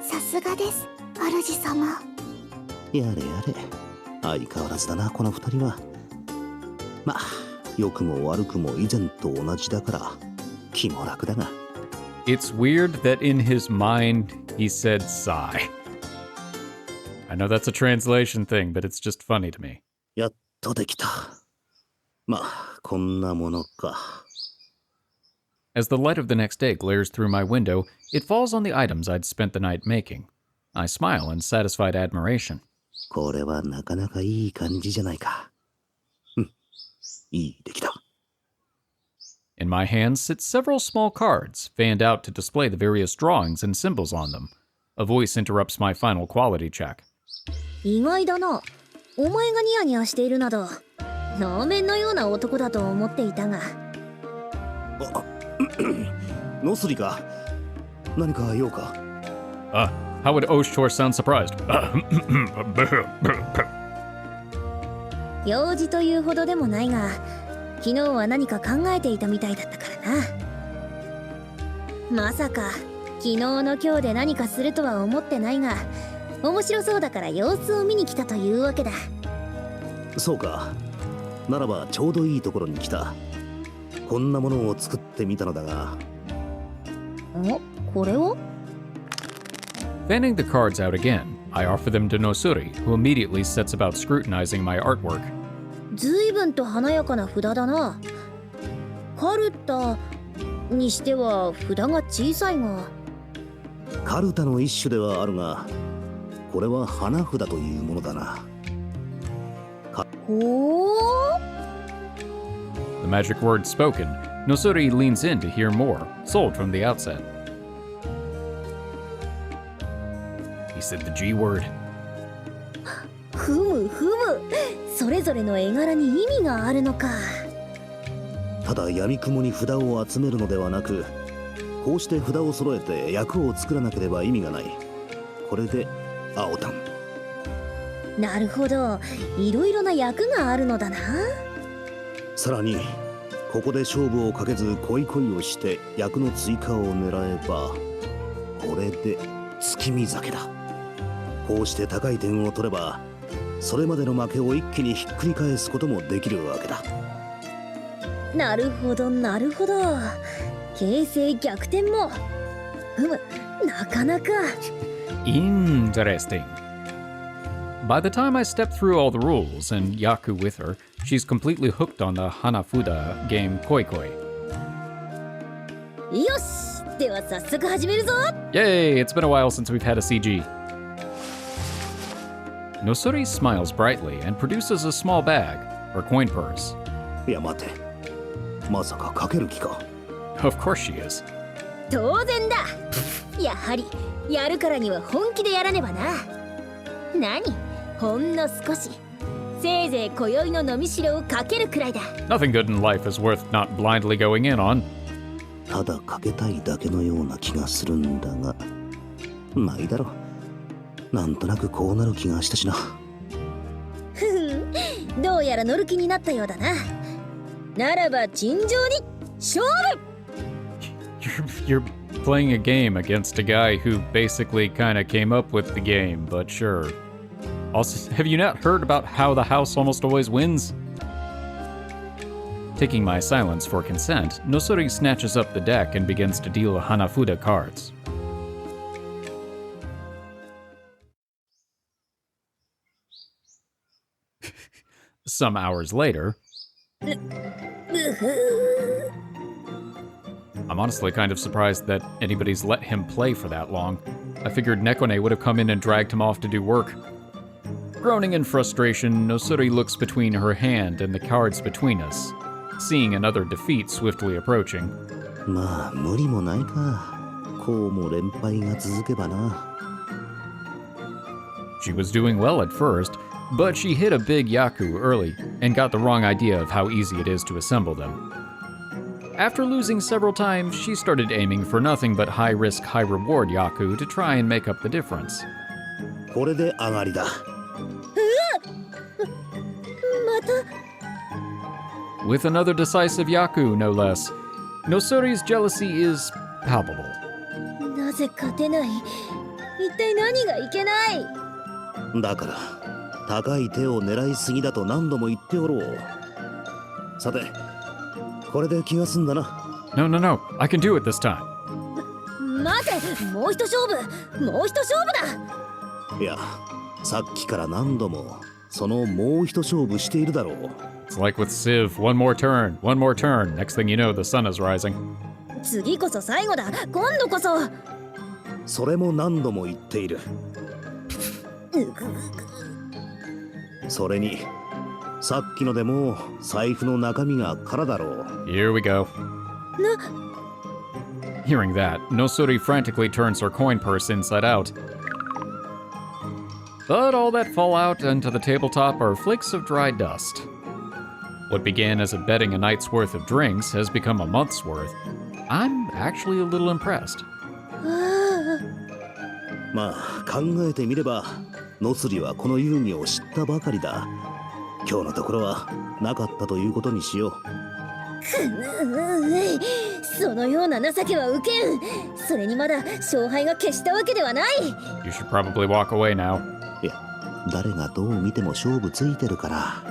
さすがです、主様。やれやれ。相変わらずだな、この二人は。まあ、良くも悪くも以前と同じだから気も楽だが。 It's weird that in his mind he said sigh. I know that's a translation thing, but it's just funny to me. やっとできた。まあ、こんなものか。As the light of the next day glares through my window, it falls on the items I'd spent the night making. I smile in satisfied admiration. これはなかなかいい感じじゃないか。いい出来だ。In my hands sit several small cards, fanned out to display the various drawings and symbols on them. A voice interrupts my final quality check. 意外だな。お前がニヤニヤしているなど、能面のような男だと思っていたが。ノスリか。何か用か。How would Oshtor sound surprised? 用事というほどでもないが、昨日は何か考えていたみたいだったからな。まさか昨日の今日で何かするとは思ってないが、面白そうだから様子を見に来たというわけだ。そうか。ならばちょうどいいところに来た。こんなものを作ってみたのだが。これをFanning the cards out again, I offer them to Nosuri, who immediately sets about scrutinizing my artwork. 随分と華やかな札だな。カルタにしては札が小さいが。カルタの一種ではあるが、これは花札というものだな。ほー。 The magic word spoken, Nosuri leans in to hear more, sold from the outset. He said the G word. ふむふむ、それぞれの絵柄に意味があるのか。ただ闇雲に札を集めるのではなく、こうして札を揃えて役を作らなければ意味がない。これで青タン。なるほど、いろいろな役があるのだな。さらにここで勝負をかけず恋恋をして役の追加を狙えば、これで月見酒だ。こうして高い点を取れば、それまでの負けを一気にひっくり返すこともできるわけだ。なるほどなるほど、形勢逆転も。ふむ、なかなか。Interesting. By the time I step through all the rules, and Yaku with her, she's completely hooked on the Hanafuda game Koi Koi. よし、では早速始めるぞ。 Yay! It's been a while since we've had a CG. Nosuri smiles brightly and produces a small bag, her coin purse. いや待て、まさかかける気か。 Of course she is. 当然だ。やはりやるからには本気でやらねばな。何、ほんの少し。せいぜい今宵の飲み代をかけるくらいだ。 Nothing good in life is worth not blindly going in on. ただかけたいだけのような気がするんだが、まあいいだろう。なんとなくこうなる気がしたしな。ふふ、どうやら乗る気になったようだな。ならば尋常に勝負。 You're playing a game against a guy who basically kind of came up with the game, but sure. Also, have you not heard about how the house almost always wins? Taking my silence for consent, Nosuri snatches up the deck and begins to deal Hanafuda cards. Some hours later, I'm honestly kind of surprised that anybody's let him play for that long. I figured Nekone would have come in and dragged him off to do work. Groaning in frustration, Nosuri looks between her hand and the cards between us, seeing another defeat swiftly approaching. まあ無理もないか。こうも連敗が続けばな。She was doing well at first, but she hit a big Yaku early and got the wrong idea of how easy it is to assemble them. After losing several times, she started aiming for nothing but high-risk, high-reward Yaku to try and make up the difference. これで上がりだ。With another decisive Yaku, no less, Nosuri's jealousy is palpable. なぜ勝てない？一体何がいけない？だから高い手を狙いすぎだと何度も言っておろう。さて、これで気が済んだな。No, no, no. I can do it this time. 待て、もう一勝負だ。いや、さっきから何度もそのもう一勝負しているだろう。It's like with Civ, one more turn. Next thing you know, the sun is rising. 次こそ最後だ。今度こそ。それも何度も言っている。それに、さっきのでもう財布の中身が空だろう。Here we go. Hearing that, Nosuri frantically turns her coin purse inside out. But all that fall out onto the tabletop are flakes of dry dust. What began as a betting a night's worth of drinks has become a month's worth. I'm actually a little impressed. まあ考えてみれば、ノスリはこの遊戯を知ったばかりだ。今日のところはなかったということにしよう。そのような情けは受けん。それにまだ勝敗が決したわけではない。You should probably walk away now. いや、誰がどう見ても勝負ついてるから。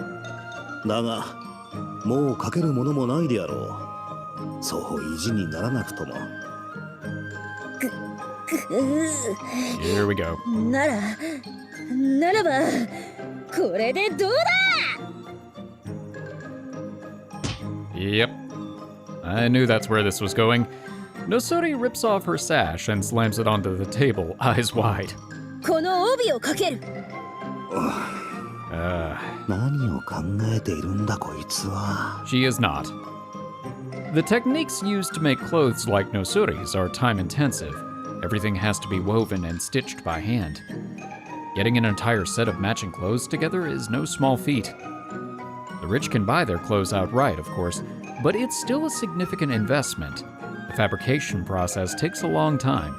だが、もうかけるものもないであろう。そう意地にならなくとも。Here we go. ならば、これでどうだYep. I knew that's where this was going. Nosuri rips off her sash and slams it onto the table, eyes wide. この帯をかける。何を考えているんだこいつは。She is not. The techniques used to make clothes like Nosuri's are time-intensive. Everything has to be woven and stitched by hand. Getting an entire set of matching clothes together is no small feat. The rich can buy their clothes outright, of course, but it's still a significant investment. The fabrication process takes a long time.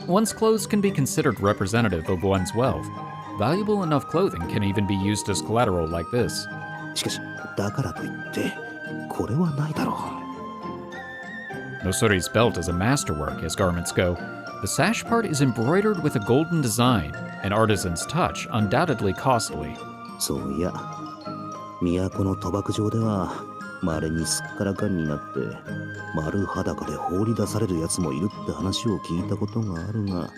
One's clothes can be considered representative of one's wealth. Valuable enough clothing can even be used as collateral like this. しかし、だからといってこれはないだろう。Nosuri's belt is a masterwork as garments go. The sash part is embroidered with a golden design, an artisan's touch, undoubtedly costly. そういや、都の賭博場では稀にすっからかんになって丸裸で放り出されるやつもいるって話を聞いたことがあるが。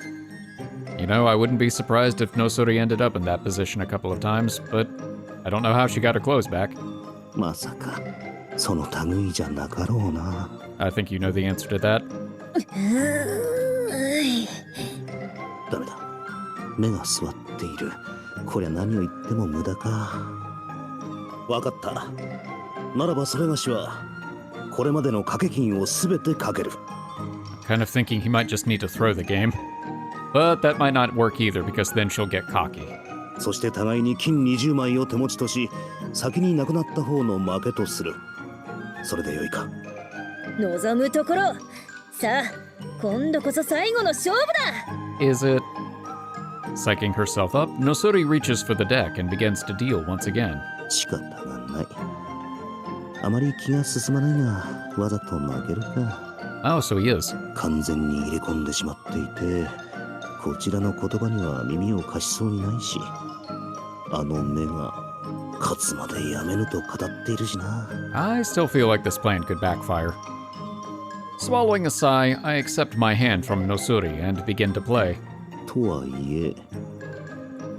You know, I wouldn't be surprised if Nosuri ended up in that position a couple of times, but I don't know how she got her clothes back. まさかその類じゃなかろうな。I think you know the answer to that. ダメだ。目が座っている。こりゃ何を言っても無駄か。わかった。ならばそれがしはこれまでの掛け金をすべてかける。Kind of thinking he might just need to throw the game. But that might not work either because then she'll get cocky. そして互いに金20枚を手持ちとし、先に亡くなった方の負けとする。それでよいか。望むところ。さあ、今度こそ最後の勝負だ。Is it? Psyching herself up, Nosuri reaches for the deck and begins to deal once again. 仕方がない。あまり気が進まないが、わざと負けるか。Oh, so he is. 完全に入れ込んでしまっていて、こちらの言葉には耳を貸しそうにないし、あの目が勝つまでやめぬと語っているしな。I still feel like this plan could backfire. Swallowing a sigh, I accept my hand from Nosuri and begin to play. とはいえ、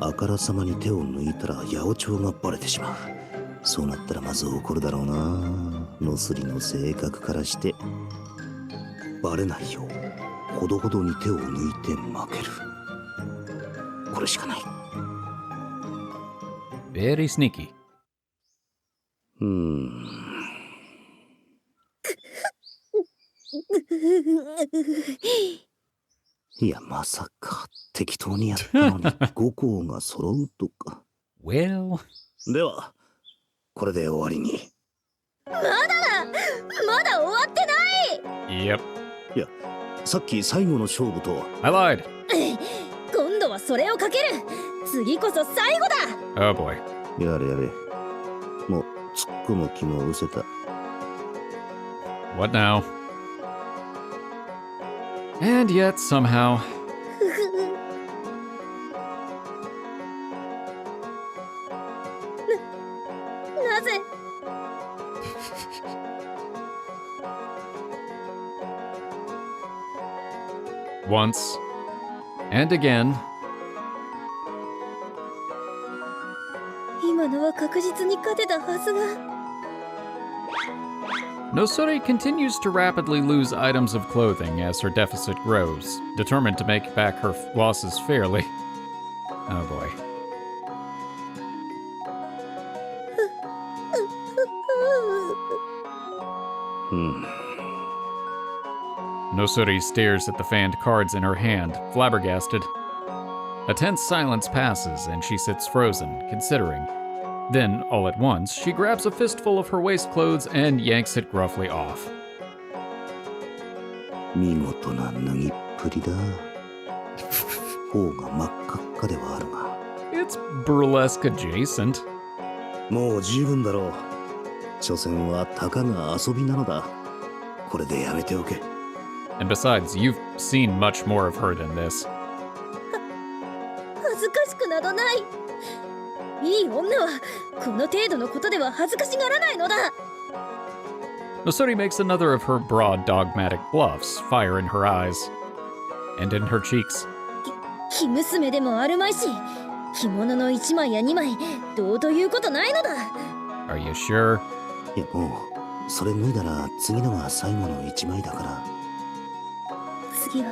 あからさまに手を抜いたら八百長がバレてしまう。そうなったらまず怒るだろうな。ノスリの性格からしてバレないようほどほどに手を抜いて負ける。これしかない。 Very sneaky. いや、まさか適当にやったのに5校が揃うとか。Well. ではこれで終わりに。まだ終わってない。 Yep. いや、さっき最後の勝負と。 I lied. 今度はそれをかける。次こそ最後だ。 Oh boy. やれやれ。もう突っ込む気も失せた。 What now? And yet, somehow. なぜ。Once. And again. 今のは確実に勝てたはずが。 Nosuri continues to rapidly lose items of clothing as her deficit grows, determined to make back her losses fairly. Oh boy. Nosuri stares at the fanned cards in her hand, flabbergasted. A tense silence passes and she sits frozen, considering. Then, all at once, she grabs a fistful of her waist clothes and yanks it gruffly off. 見事な脱ぎっぷりだ。頬が真っ赤っかではあるが。 It's burlesque adjacent. もう十分だろう。所詮はたかが遊びなのだ。これでやめておけ。 And besides, you've seen much more of her than this. 恥ずかしくなどない。いい女はこの程度のことでは恥ずかしがらないのだ。 Nosuri makes another of her broad dogmatic bluffs, fire in her eyes. And in her cheeks. 生娘でもあるまいし、着物の1枚や2枚、どうということないのだ。 Are you sure? いや、もうそれ脱いだら次のが最後の1枚だから。次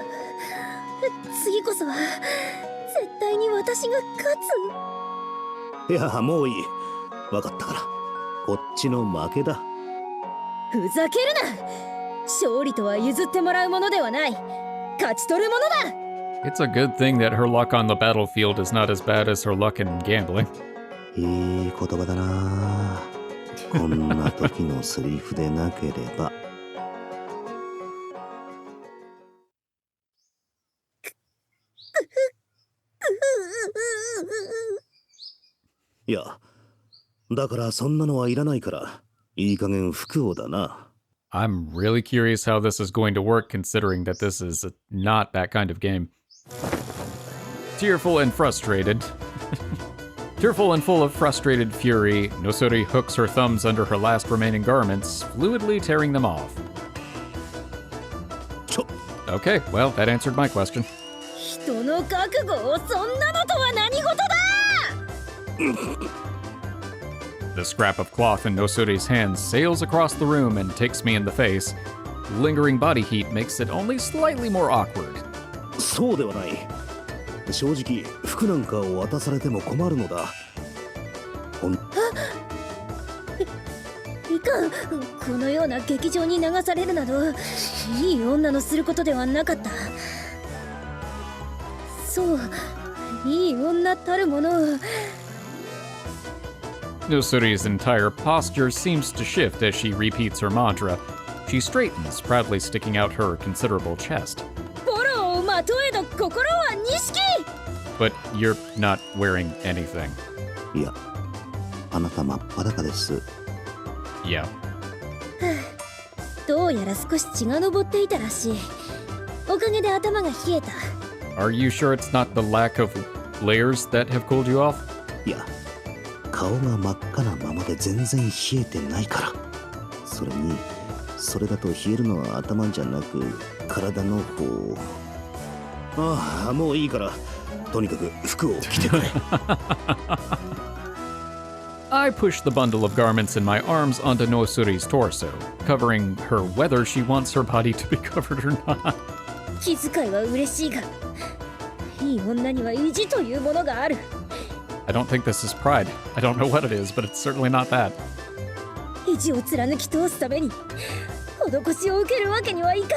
こそは絶対に私が勝つ。いや、もういい。わかったから。こっちの負けだ。ふざけるな。勝利とは譲ってもらうものではない。勝ち取るものだ。 It's a good thing that her luck on the battlefield is not as bad as her luck in gambling. いい言葉だな。こんな時のセリフでなければ。いや、だからそんなのはいらないから、いい加減不幸だな。I'm really curious how this is going to work considering that this is not that kind of game. Tearful and frustrated. Tearful and full of frustrated fury, Nosuri hooks her thumbs under her last remaining garments, fluidly tearing them off. Okay, well, that answered my question. 人の覚悟をそんなのとは何事だ。 The scrap of cloth in Nosuri's hand sails across the room and takes me in the face. Lingering body heat makes it only slightly more awkward. そうではない。正直、服なんかを渡されても困るのだ。いかん。このような劇場に流されるなど、いい女のすることではなかった。そう、いい女たるもの。 Nosuri's entire posture seems to shift as she repeats her mantra. She straightens, proudly sticking out her considerable chest. フォローをまとえど心は錦。 But you're not wearing anything. いや、あなた真っ裸です。 Yeah. どうやら少し血が上っていたらしい。おかげで頭が冷えた。 Are you sure it's not the lack of layers that have cooled you off? いや、顔が真っ赤なままで全然冷えてないから。それに、それだと冷えるのは頭じゃなく体の方。ああ、もういいからとにかく服を着てくれ。I pushed the bundle of garments in my arms onto Nosuri's torso, covering her whether she wants her body to be covered or not. 気遣いは嬉しいが、いい女には意地というものがある。I don't think this is pride. I don't know what it is, but it's certainly not that. 意地を貫き通すために、施しを受けるわけにはいかん。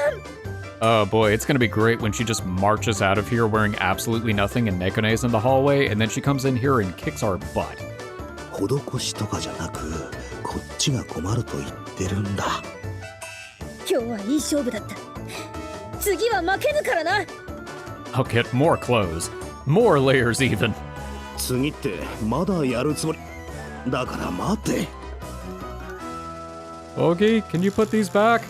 Oh boy, it's gonna be great when she just marches out of here wearing absolutely nothing and Nekone's in the hallway, and then she comes in here and kicks our butt. 施しとかじゃなく、こっちが困ると言ってるんだ。今日はいい勝負だった。次は負けぬからな。I'll get more clothes, more layers even. 次ってまだやるつもり。だから待て。Ogi, can you put these back?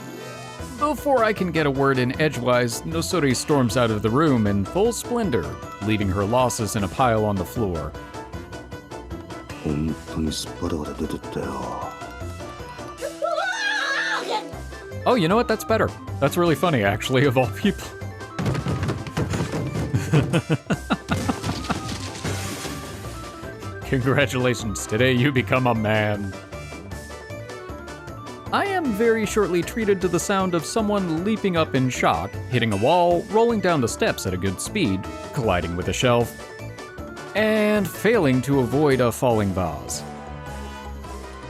Before I can get a word in edgewise, Nosuri storms out of the room in full splendor, leaving her losses in a pile on the floor. 本当にすっぱだから出てったよ。Oh, you know what? That's better. That's really funny, actually, of all people. Congratulations, today you become a man. I am very shortly treated to the sound of someone leaping up in shock, hitting a wall, rolling down the steps at a good speed, colliding with a shelf, and failing to avoid a falling vase.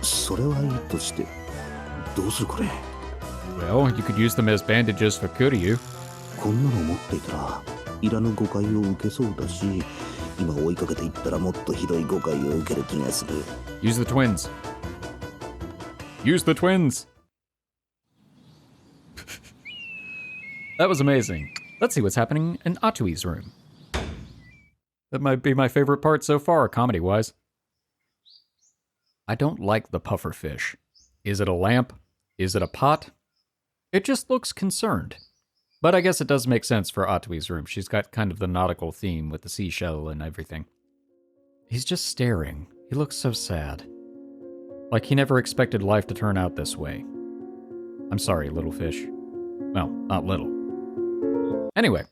それはいいとして、どうするこれ。Well, you could use them as bandages for Kiwru. こんなの持っていたら、いらぬ誤解を受けそうだし、今追いかけていったらもっとひどい誤解を受ける気がする。Use the twins. Use the twins! That was amazing. Let's see what's happening in Atuy's room. That might be my favorite part so far, comedy-wise. I don't like the puffer fish. Is it a lamp? Is it a pot? It just looks concerned. But I guess it does make sense for Atuy's room. She's got kind of the nautical theme with the seashell and everything. He's just staring. He looks so sad. Like he never expected life to turn out this way. I'm sorry, little fish. Well, not little. Anyway.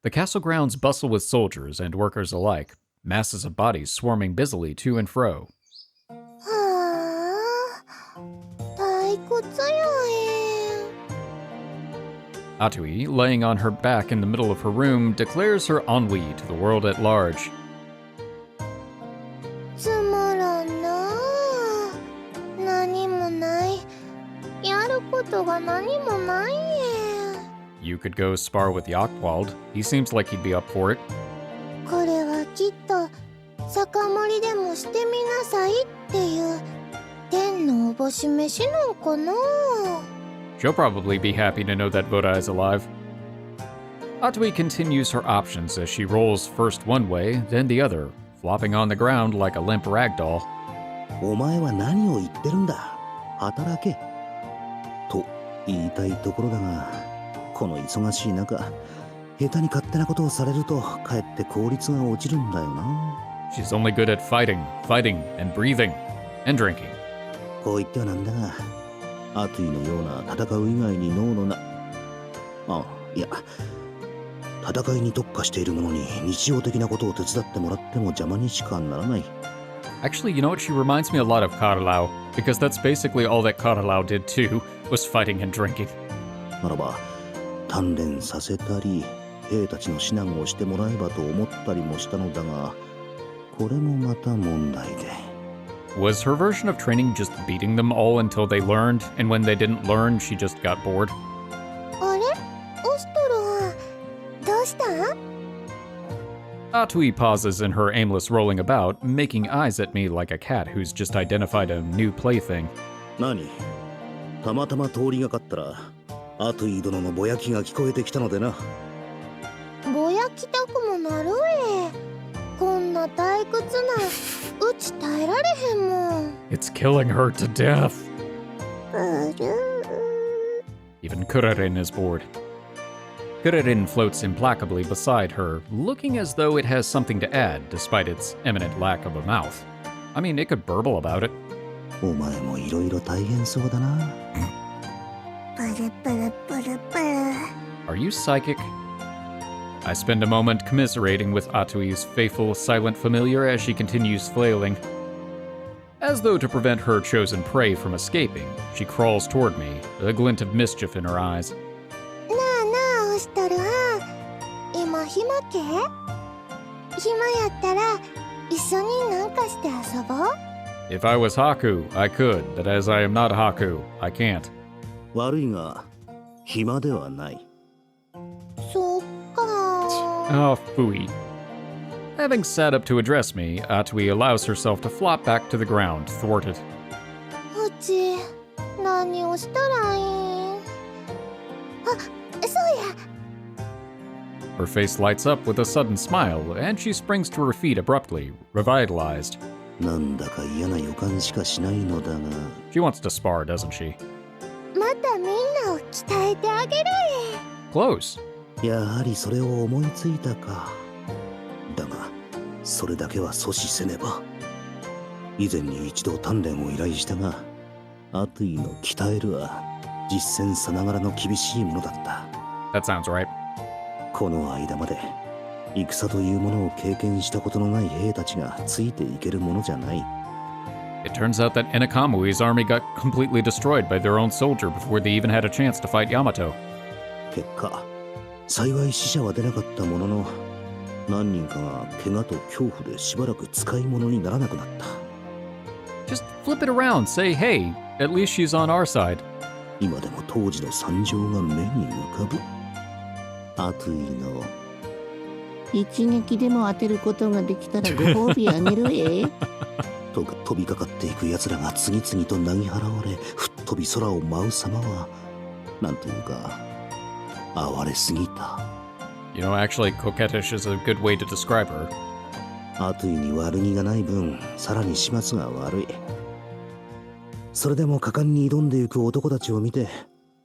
The castle grounds bustle with soldiers and workers alike, masses of bodies swarming busily to and fro. はあ、退屈やへん。 Atuy, laying on her back in the middle of her room, declares her ennui to the world at large. つまらんなあ。何もない。やることが何もないへん。 You could go spar with Yakwald. He seems like he'd be up for it. これはきっと酒盛りでもしてみなさいっていう天のおぼし飯なんかな。 She'll probably be happy to know that Voda is alive. Atuy continues her options as she rolls first one way, then the other, flopping on the ground like a limp ragdoll. お前は何を言ってるんだ。働け。と言いたいところだが。 この忙しい中、下手に勝手なことをされると、かえって効率が落ちるんだよな。She's only good at fighting, and breathing, and drinking. こう言ってはなんだが、アトゥイのような戦う以外に脳のいや、戦いに特化している者に日常的なことを手伝ってもらっても邪魔にしかならない。Actually, you know what? She reminds me a lot of Carlau, because that's basically all that Carlau did too, was fighting and drinking. ならば、 鍛錬させたり兵たちの指南をしてもらえばと思ったりもしたのだがこれもまた問題で Was her version of training just beating them all until they learned, and when they didn't learn, she just got bored? あれオストロはどうした？ Atuy pauses in her aimless rolling about, making eyes at me like a cat who's just identified a new plaything. 何？たまたま通りがかったら アトゥイ殿のぼやきが聞こえてきたのでな。ぼやきたくもなるえ。こんな退屈なうち耐えられへんもん。It's killing her to death. Even Kuririn is bored. Kuririn floats implacably beside her, looking as though it has something to add despite its eminent lack of a mouth. I mean, it could burble about it. お前もいろいろ大変そうだな。 プルプルプルプル。 Are you psychic? I spend a moment commiserating with Atuy's faithful, silent familiar as she continues flailing. As though to prevent her chosen prey from escaping, she crawls toward me, a glint of mischief in her eyes. なあなあ、オシトルは今暇け？暇やったら一緒になんかして遊ぼう。 If I was Haku, I could, but as I am not Haku, I can't. 悪いが暇ではない。そっか。 Oh, phooey. Having sat up to address me, Atuy allows herself to flop back to the ground, thwarted. うち何をしたらいいん？あ、そうや。 Her face lights up with a sudden smile, and she springs to her feet abruptly, revitalized. なんだか嫌な予感しかしないのだが。 She wants to spar, doesn't she? またみんなを鍛えてあげる Close. やはりそれを思いついたか。だがそれだけは阻止せねば。以前に一度鍛錬を依頼したが、アトゥイの鍛えるは実践さながらの厳しいものだった。 That sounds right. この間まで戦というものを経験したことのない兵たちがついていけるものじゃない。 It turns out that Ennakamuy's army got completely destroyed by their own soldier before they even had a chance to fight Yamato. 結果、幸い死者は出なかったものの、何人かが怪我と恐怖でしばらく使い物にならなくなった。 Just flip it around, say, hey, at least she's on our side. 今でも当時の惨状が目に浮かぶ。アトゥイの一撃でも当てることができたらご褒美あげるとか飛びかかっていく奴らが次々となぎ払われ、吹っ飛び空を舞う様はなんというか哀れすぎた。 You know, actually, coquettish is a good way to describe her. アトゥイに悪気がない分、さらに始末が悪い。それでも果敢に挑んでいく男たちを見て、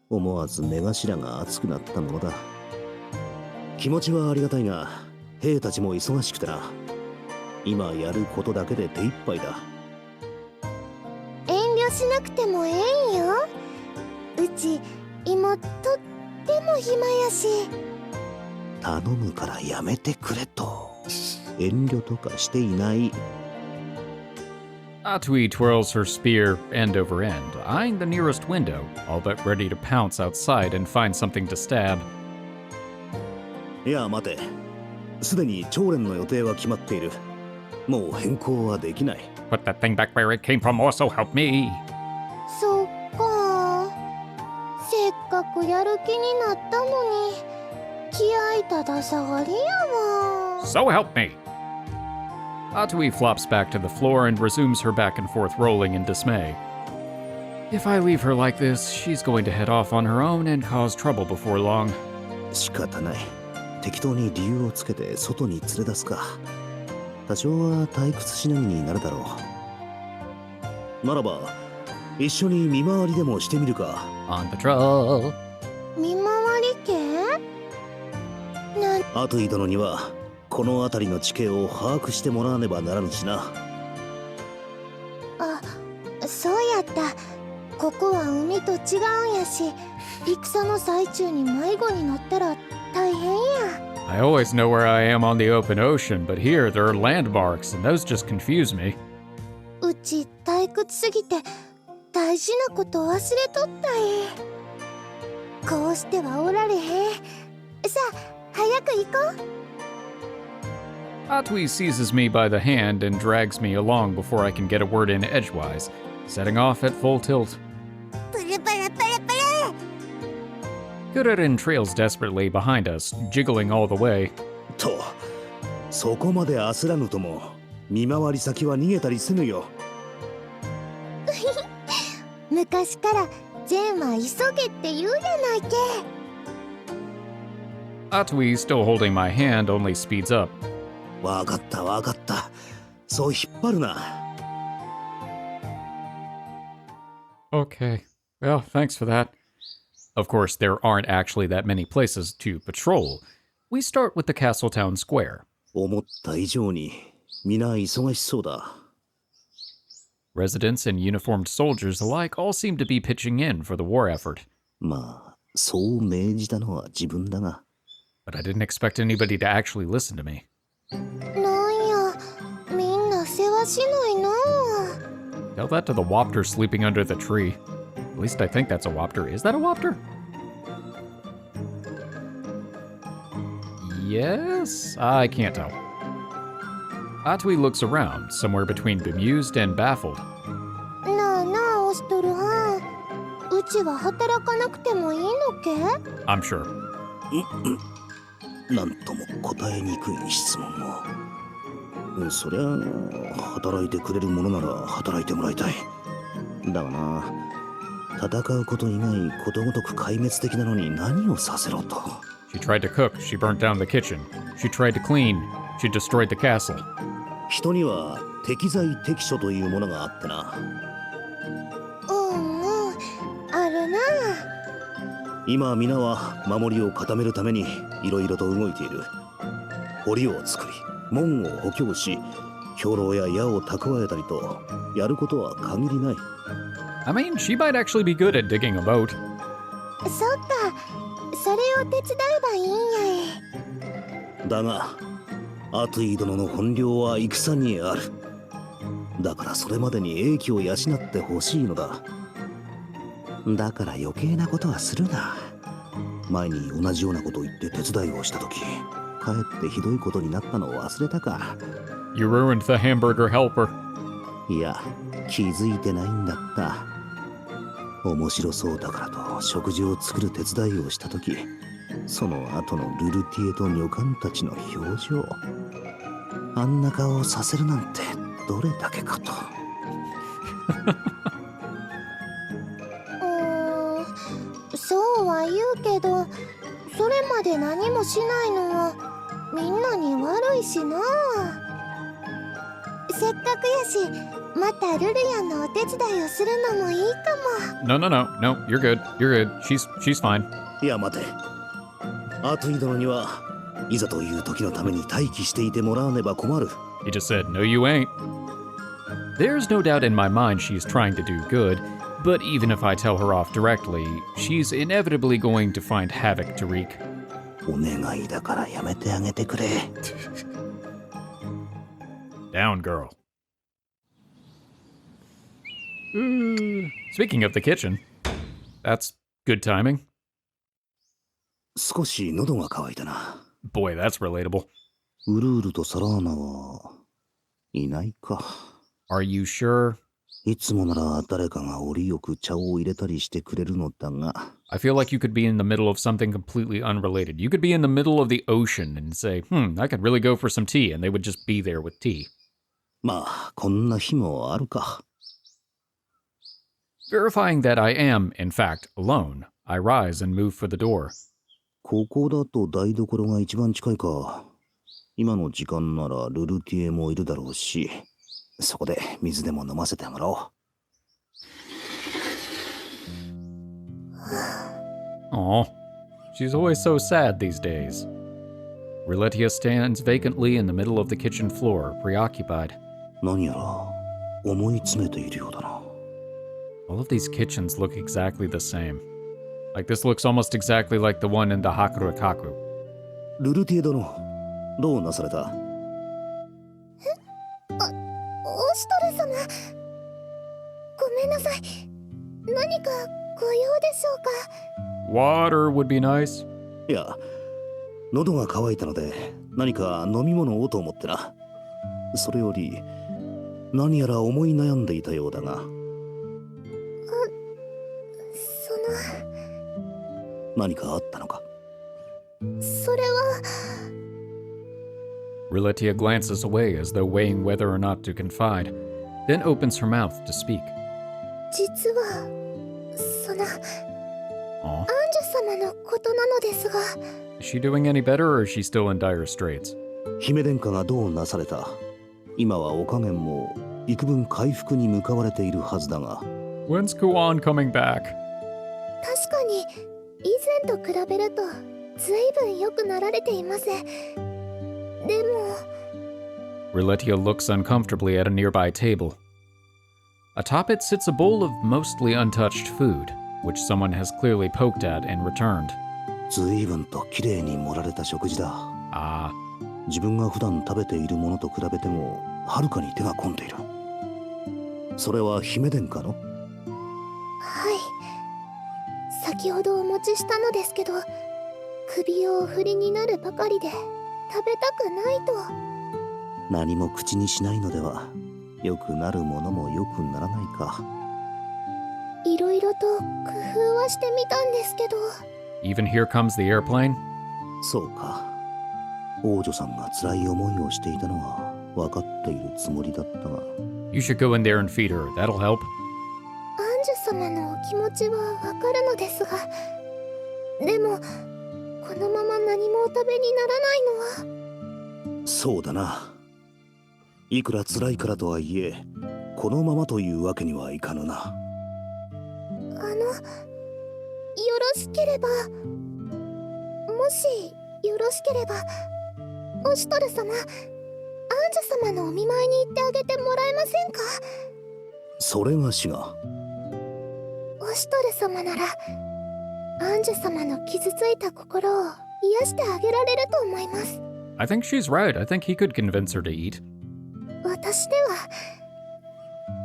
思わず目頭が熱くなったものだ。気持ちはありがたいが、兵たちも忙しくてな。今やることだけで手一杯だ。遠慮しなくてもええんよ。うち今とっても暇やし。頼むからやめてくれと。遠慮とかしていない。 Atuy twirls her spear end over end, eyeing the nearest window, all but ready to pounce outside and find something to stab. いや待て。すでに長連の予定は決まっている。もう変更はできない。 Put that thing back where it came from, or so help me. そっか。せっかくやる気になったのに、気合ただ下がりやわ。 So help me. Atuy flops back to the floor and resumes her back and forth rolling in dismay. If I leave her like this, she's going to head off on her own and cause trouble before long. 仕方ない。適当に理由をつけて外に連れ出すか。多少は退屈しのぎになるだろう。ならば一緒に見回りでもしてみるか。 On patrol. 見回り系？アトゥイ殿にはこの辺りの地形を把握してもらわねばならぬしな。あ、そうやった。ここは海と違うんやし、戦の最中に迷子に乗ったら大変や。 I always know where I am on the open ocean, but here there are landmarks, and those just confuse me. うち退屈すぎて大事なこと忘れとったこうしてはおられへん。さあ早く行こう。 Atuy seizes me by the hand and drags me along before I can get a word in edgewise, setting off at full tilt. プルプルプルプル。 Kurerin trails desperately behind us, jiggling all the way. と、そこまで焦らぬとも、見回り先は逃げたりせぬよ。昔から善は急げって言うやないけ。 Atuy, still holding my hand, only speeds up. わかったわかった。そう引っ張るな。 Okay. Well, thanks for that. Of course, there aren't actually that many places to patrol. We start with the castle town square. 思った以上に皆忙しそうだ。 Residents and uniformed soldiers alike all seem to be pitching in for the war effort. まあ、そう命じたのは自分だが。but I didn't expect anybody to actually listen to me. なんや、みんな世話しないな。 Tell that to the waptor sleeping under the tree. At least I think that's a waptor. Is that a waptor? Yes? I can't tell. Atuy looks around, somewhere between bemused and baffled. なあなあ、オシトルはん。うちは働かなくてもいいのけ？ I'm sure. なんとも答えにくい質問を。そりゃ働いてくれるものなら働いてもらいたい。だがな、戦うこと以外ことごとく壊滅的なのに何をさせろと。 She tried to cook, she burnt down the kitchen. She tried to clean, she destroyed the castle. 人には適材適所というものがあってな。うんうん、あるな。今皆は守りを固めるためにいろいろと動いている。堀を作り、門を補強し、兵糧や矢を蓄えたりと、やることは限りない。 I mean, she might actually be good at digging a boat. そっか、それを手伝えばいいんやえ。だが、アトゥイ殿の本領は戦にある。だからそれまでに英気を養ってほしいのだ。だから余計なことはするな。前に同じようなことを言って手伝いをしたとき、かえってひどいことになったのを忘れたか。 You ruined the hamburger helper. いや、気づいてないんだった。面白そうだからと食事を作る手伝いをしたとき、その後のルルティエと女官たちの表情。あんな顔をさせるなんてどれだけかと。そうは言うけど、それまで何もしないのはみんなに悪いしな。せっかくやし、またルルヤンのお手伝いをするのもいいかも。 No, you're good. You're good. She's fine. いや待て。アトゥイ殿にはいざという時のために待機していてもらわねば困る。 He just said, no, you ain't. There's no doubt in my mind she's trying to do good, but even if I tell her off directly, she's inevitably going to find havoc to wreak. お願いだからやめてあげてくれ。Down, girl. Speaking of the kitchen, that's good timing. 少し喉が渇いたな。 Boy, that's relatable. ウルールとサラーナはいないか。 Are you sure? いつもなら誰かが折よく茶を入れたりしてくれるのだが。 I feel like you could be in the middle of something completely unrelated. You could be in the middle of the ocean and say, I could really go for some tea, and they would just be there with tea. まあ、こんな日もあるか。 Verifying that I am, in fact, alone, I rise and move for the door. ここだと台所が一番近いか。今の時間ならルルティエもいるだろうし、そこで水でも飲ませてもらおう。Aw, she's always so sad these days. Rulutieh stands vacantly in the middle of the kitchen floor, preoccupied. 何やら思い詰めているようだな。 All of these kitchens look exactly the same. Like this looks almost exactly like the one in the Hakurakaku. ルルティエ殿、どうなされた？オシトル様、ごめんなさい。何かご用でしょうか？ Water would be nice. いや、喉が渇いたので何か飲み物をと思ってな。それより何やら思い悩んでいたようだが。何かあったのか？それは。 Rulutieh glances away as though weighing whether or not to confide, then opens her mouth to speak. 実は、アンジュ様のことなのですが。 Is she doing any better or is she still in dire straits? 姫殿下がどうなされた？今はお加減も幾分回復に向かわれているはずだが。 When's Kuan coming back? 確かに以前と比べるとずいぶん良くなられています。でも Rulutieh looks uncomfortably at a nearby table. Atop it sits a bowl of mostly untouched food, which someone has clearly poked at and returned. ずいぶんときれいに盛られた食事だ。Ah, 自分が普段食べているものと比べてもはるかに手が込んでいる。それは姫殿下の？はい。先ほどお持ちしたのですけど、首をお振りになるばかりで食べたくないと。何も口にしないのでは良くなるものも良くならないか。いろいろと工夫はしてみたんですけど。 even here comes the airplane? そうか。王女さんが辛い思いをしていたのは分かっているつもりだったが。 You should go in there and feed her. That'll help. アンジュ様のお気持ちはわかるのですが、でもこのまま何もお食べにならないのは。そうだな。いくら辛いからとはいえこのままというわけにはいかぬな。よろしければ、もしよろしければ、オシュトル様、アンジュ様のお見舞いに行ってあげてもらえませんか？それがしが。オシュトル様ならアンジュ様の傷ついた心を癒してあげられると思います。 I think she's right. I think he could convince her to eat. 私では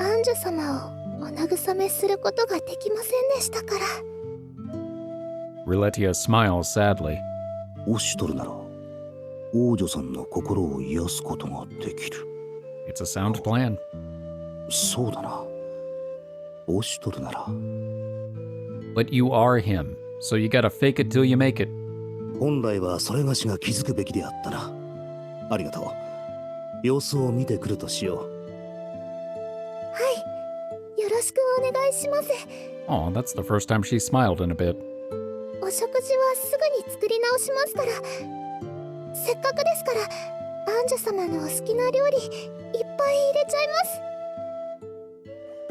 アンジュ様をお慰めすることができませんでしたから。 Rulutieh smiles sadly. オシュトルなら王女さんの心を癒すことができる。 It's a sound plan. そうだな。オシュトルなら。 But you are him, so you gotta fake it till you make it. 本来はそれがしが気づくべきであったな。ありがとう。様子を見てくるとしよう。はい、よろしくお願いします。 Oh, that's the first time she smiled in a bit. お食事はすぐに作り直しますから。せっかくですからアンジュ様のお好きな料理いっぱい入れちゃいます。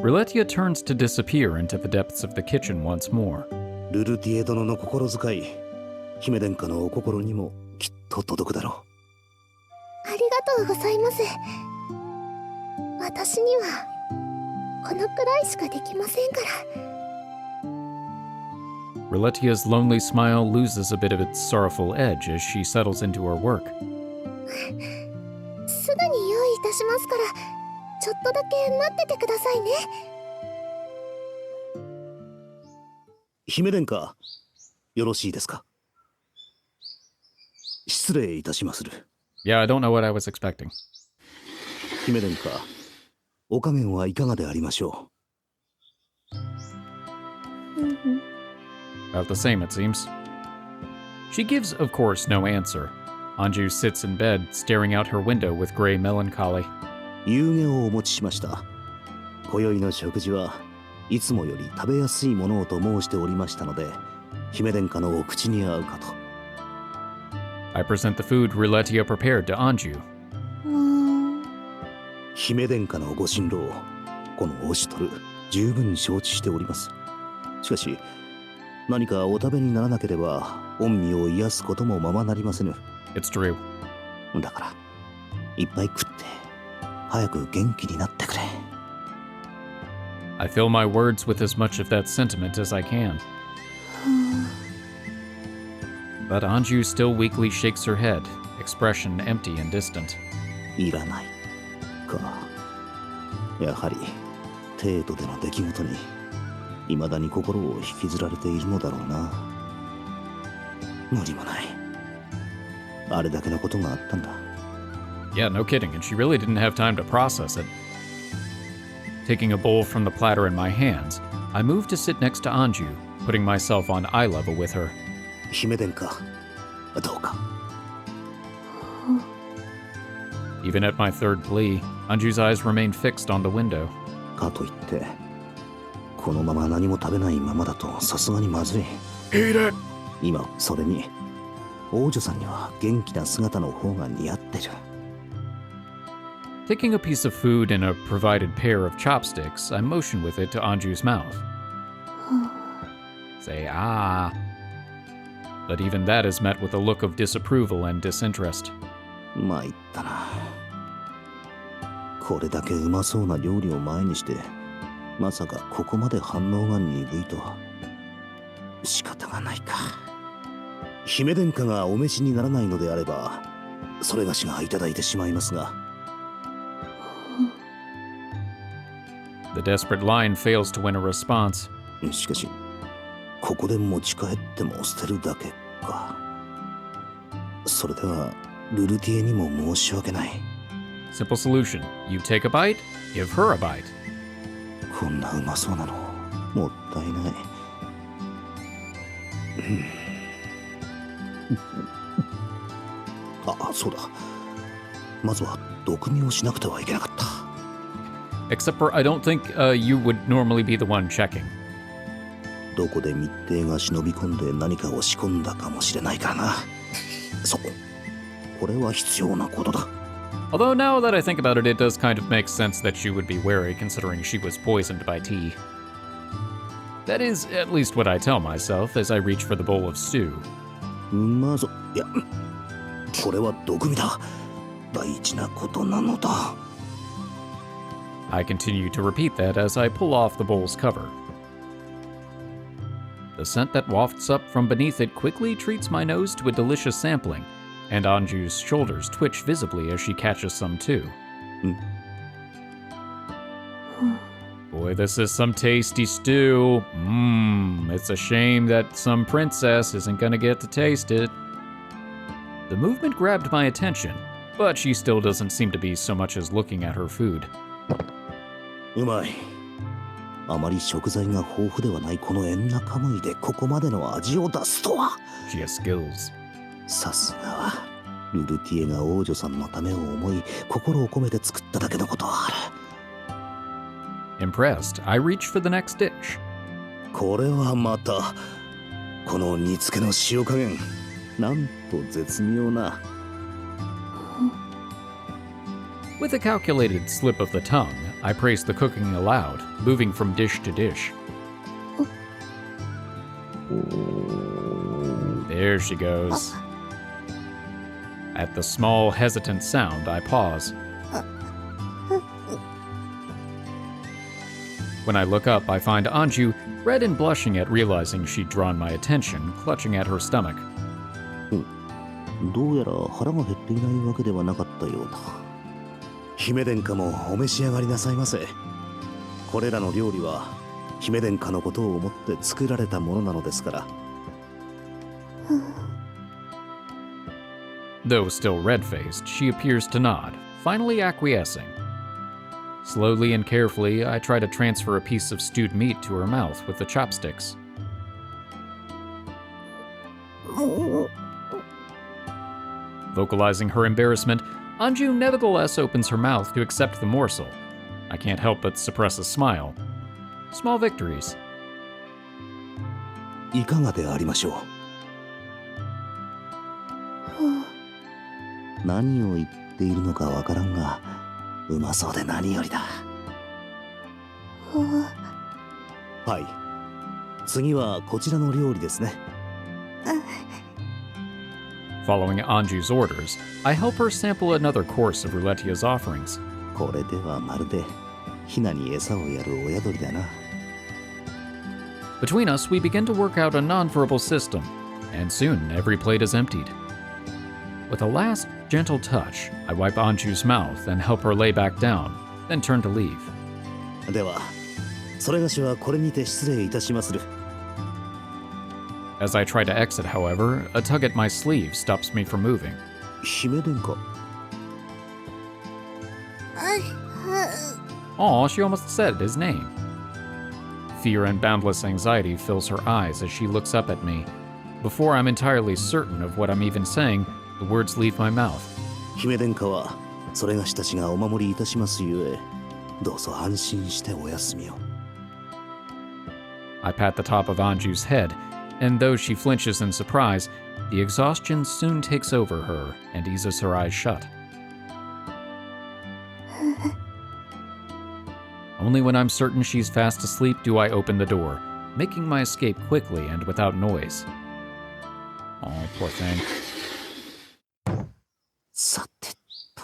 Rulutieh turns to disappear into the depths of the kitchen once more. ルルティエ殿の心遣い、姫殿下のお心にもきっと届くだろありがとうございます。私にはこのくらいしかできませんから。 Rulutieh's lonely smile loses a bit of its sorrowful edge as she settles into her work. すぐに用意いたしますから、ちょっとだけ待っててくださいね。姫殿下、よろしいですか？失礼いたしまする。 Yeah, I don't know what I was expecting. 姫殿下、お加減はいかがでありましょ About the same, it seems. She gives, of course, no answer. Anju sits in bed, staring out her window with gray melancholy. う？夕げをお持ちしました。今宵の食事はいつもより食べやすいものをと申しておりましたので、姫殿下のお口に合うかと。 I present the food Rulutieh prepared to Anju. 姫殿下のご心労、このオシュトル、十分承知しております。しかし、何かお食べにならなければ、御身を癒すこともままなりませぬ。 It's true. だから、いっぱい食って、早く元気になってくれ。 I fill my words with as much of that sentiment as I can. But Anju still weakly shakes her head, expression empty and distant. いらない。か。やはり、帝都での出来事に、未だに心を引きずられているのだろうな。無理もない。あれだけのことがあったんだ。 Yeah, no kidding, and she really didn't have time to process it. Taking a bowl from the platter in my hands, I move to sit next to Anju, putting myself on eye level with her. 姫殿下、どうか。Even at my third plea, Anju's eyes remain fixed on the window. かといって、このまま何も食べないままだとさすがにまずい。Eat it! 今、それに、王女さんには元気な姿の方が似合ってる。Taking a piece of food and a provided pair of chopsticks, I motion with it to Anju's mouth. Say, ah. But even that is met with a look of disapproval and disinterest. 参ったな。これだけうまそうな料理を前にして、まさかここまで反応が鈍いとは。仕方がないか。姫殿下がお召しにならないのであれば、それがしがいただいてしまいますが。The desperate line fails to win a response. しかし、ここで持ち帰っても捨てるだけか。それではルルティエにも申し訳ない。Simple solution. You take a bite, give her a bite. こんなうまそうなのもったいない。あ、そうだ。まずは毒味をしなくてはいけなかった。Except for I don't think you would normally be the one checking. どこで密偵が忍び込んで何かを仕込んだかもしれないからな。そう。これは必要なことだ。Although now that I think about it, it does kind of make sense that she would be wary considering she was poisoned by tea. That is at least what I tell myself as I reach for the bowl of stew. まず、いや、これは毒味だ。大事なことなのだ。I continue to repeat that as I pull off the bowl's cover. The scent that wafts up from beneath it quickly treats my nose to a delicious sampling, and Anju's shoulders twitch visibly as she catches some too. Boy, this is some tasty stew. It's a shame that some princess isn't gonna get to taste it. The movement grabbed my attention, but she still doesn't seem to be so much as looking at her food. うまい。あまり食材が豊富ではないこのエンナカムイでここまでの味を出すとは。She has skills. さすがはルルティエが王女さんのためを思い心を込めて作っただけのことはある。 Impressed, I reach for the next dish. これはまたこの煮付けの塩加減なんと絶妙な。With a calculated slip of the tongue, I praise the cooking aloud, moving from dish to dish. There she goes. At the small, hesitant sound, I pause. When I look up, I find Anju, red and blushing at realizing she'd drawn my attention, clutching at her stomach. どうやら腹が減っていないわけではなかったようだ。姫殿下もお召し上がりなさいませ。これらの料理は姫殿下のことを思って作られたものなのですから。Though still red-faced, she appears to nod, finally acquiescing. Slowly and carefully, I try to transfer a piece of stewed meat to her mouth with the chopsticks. Vocalizing her embarrassment, Anju nevertheless opens her mouth to accept the morsel. I can't help but suppress a smile. Small victories. いかがでありましょう。何を言っているのかわからんが、うまそうで何よりだ。はい。次はこちらの料理ですね。Following Anju's orders, I help her sample another course of Rulutieh's offerings. これではまるでヒナに餌をやる親鳥だな。Between us, we begin to work out a non-verbal system, and soon every plate is emptied. With a last gentle touch, I wipe Anju's mouth and help her lay back down, then turn to leave. では、それがしはこれにて失礼いたしまする。As I try to exit, however, a tug at my sleeve stops me from moving. 姫殿下。Aw, she almost said his name. Fear and boundless anxiety fills her eyes as she looks up at me. Before I'm entirely certain of what I'm even saying, the words leave my mouth. 姫殿下はそれがしたちがお守りいたしますゆえ、どうぞ安心してお休みを。I pat the top of Anju's head, and though she flinches in surprise, the exhaustion soon takes over her and eases her eyes shut. Only when I'm certain she's fast asleep do I open the door, making my escape quickly and without noise. Oh, poor thing. さてと、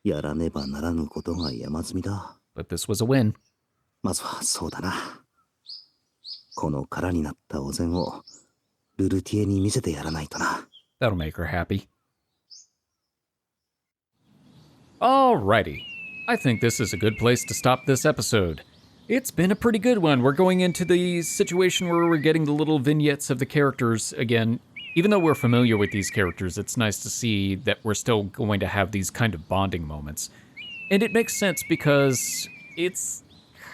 やらねばならぬことが山積みだ。But this was a win. まずはそうだな。この空になったお膳をルルティエに見せてやらないとな。 That'll make her happy. Alrighty. I think this is a good place to stop this episode. It's been a pretty good one. We're going into the situation where we're getting the little vignettes of the characters again. Even though we're familiar with these characters, it's nice to see that we're still going to have these kind of bonding moments. And it makes sense because it's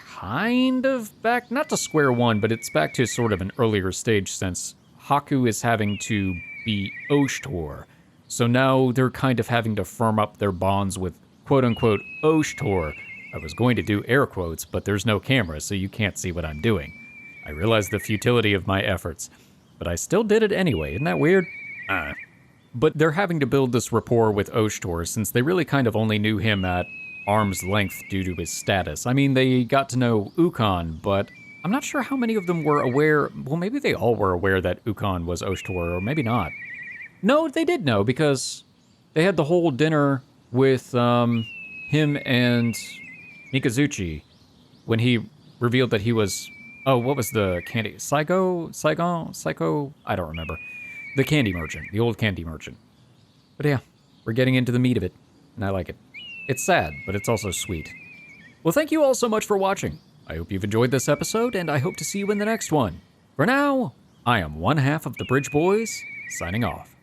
kind of back, not to square one, but it's back to sort of an earlier stage since Haku is having to be Oshtor. So now they're kind of having to firm up their bonds with quote-unquote Oshtor. I was going to do air quotes, but there's no camera, so you can't see what I'm doing. I realize the futility of my efforts, but I still did it anyway. Isn't that weird? But they're having to build this rapport with Oshtor since they really kind of only knew him at arm's length due to his status. I mean, they got to know Ukon, but I'm not sure how many of them were aware. Well, maybe they all were aware that Ukon was Oshtor, or maybe not. No, they did know because they had the whole dinner with him and Mikazuchi when he revealed that he was, oh, what was the candy? Psycho? I don't remember. The candy merchant, the old candy merchant. But yeah, we're getting into the meat of it, and I like it. It's sad, but it's also sweet. Well, thank you all so much for watching. I hope you've enjoyed this episode, and I hope to see you in the next one. For now, I am one half of the Bridge Boys, signing off.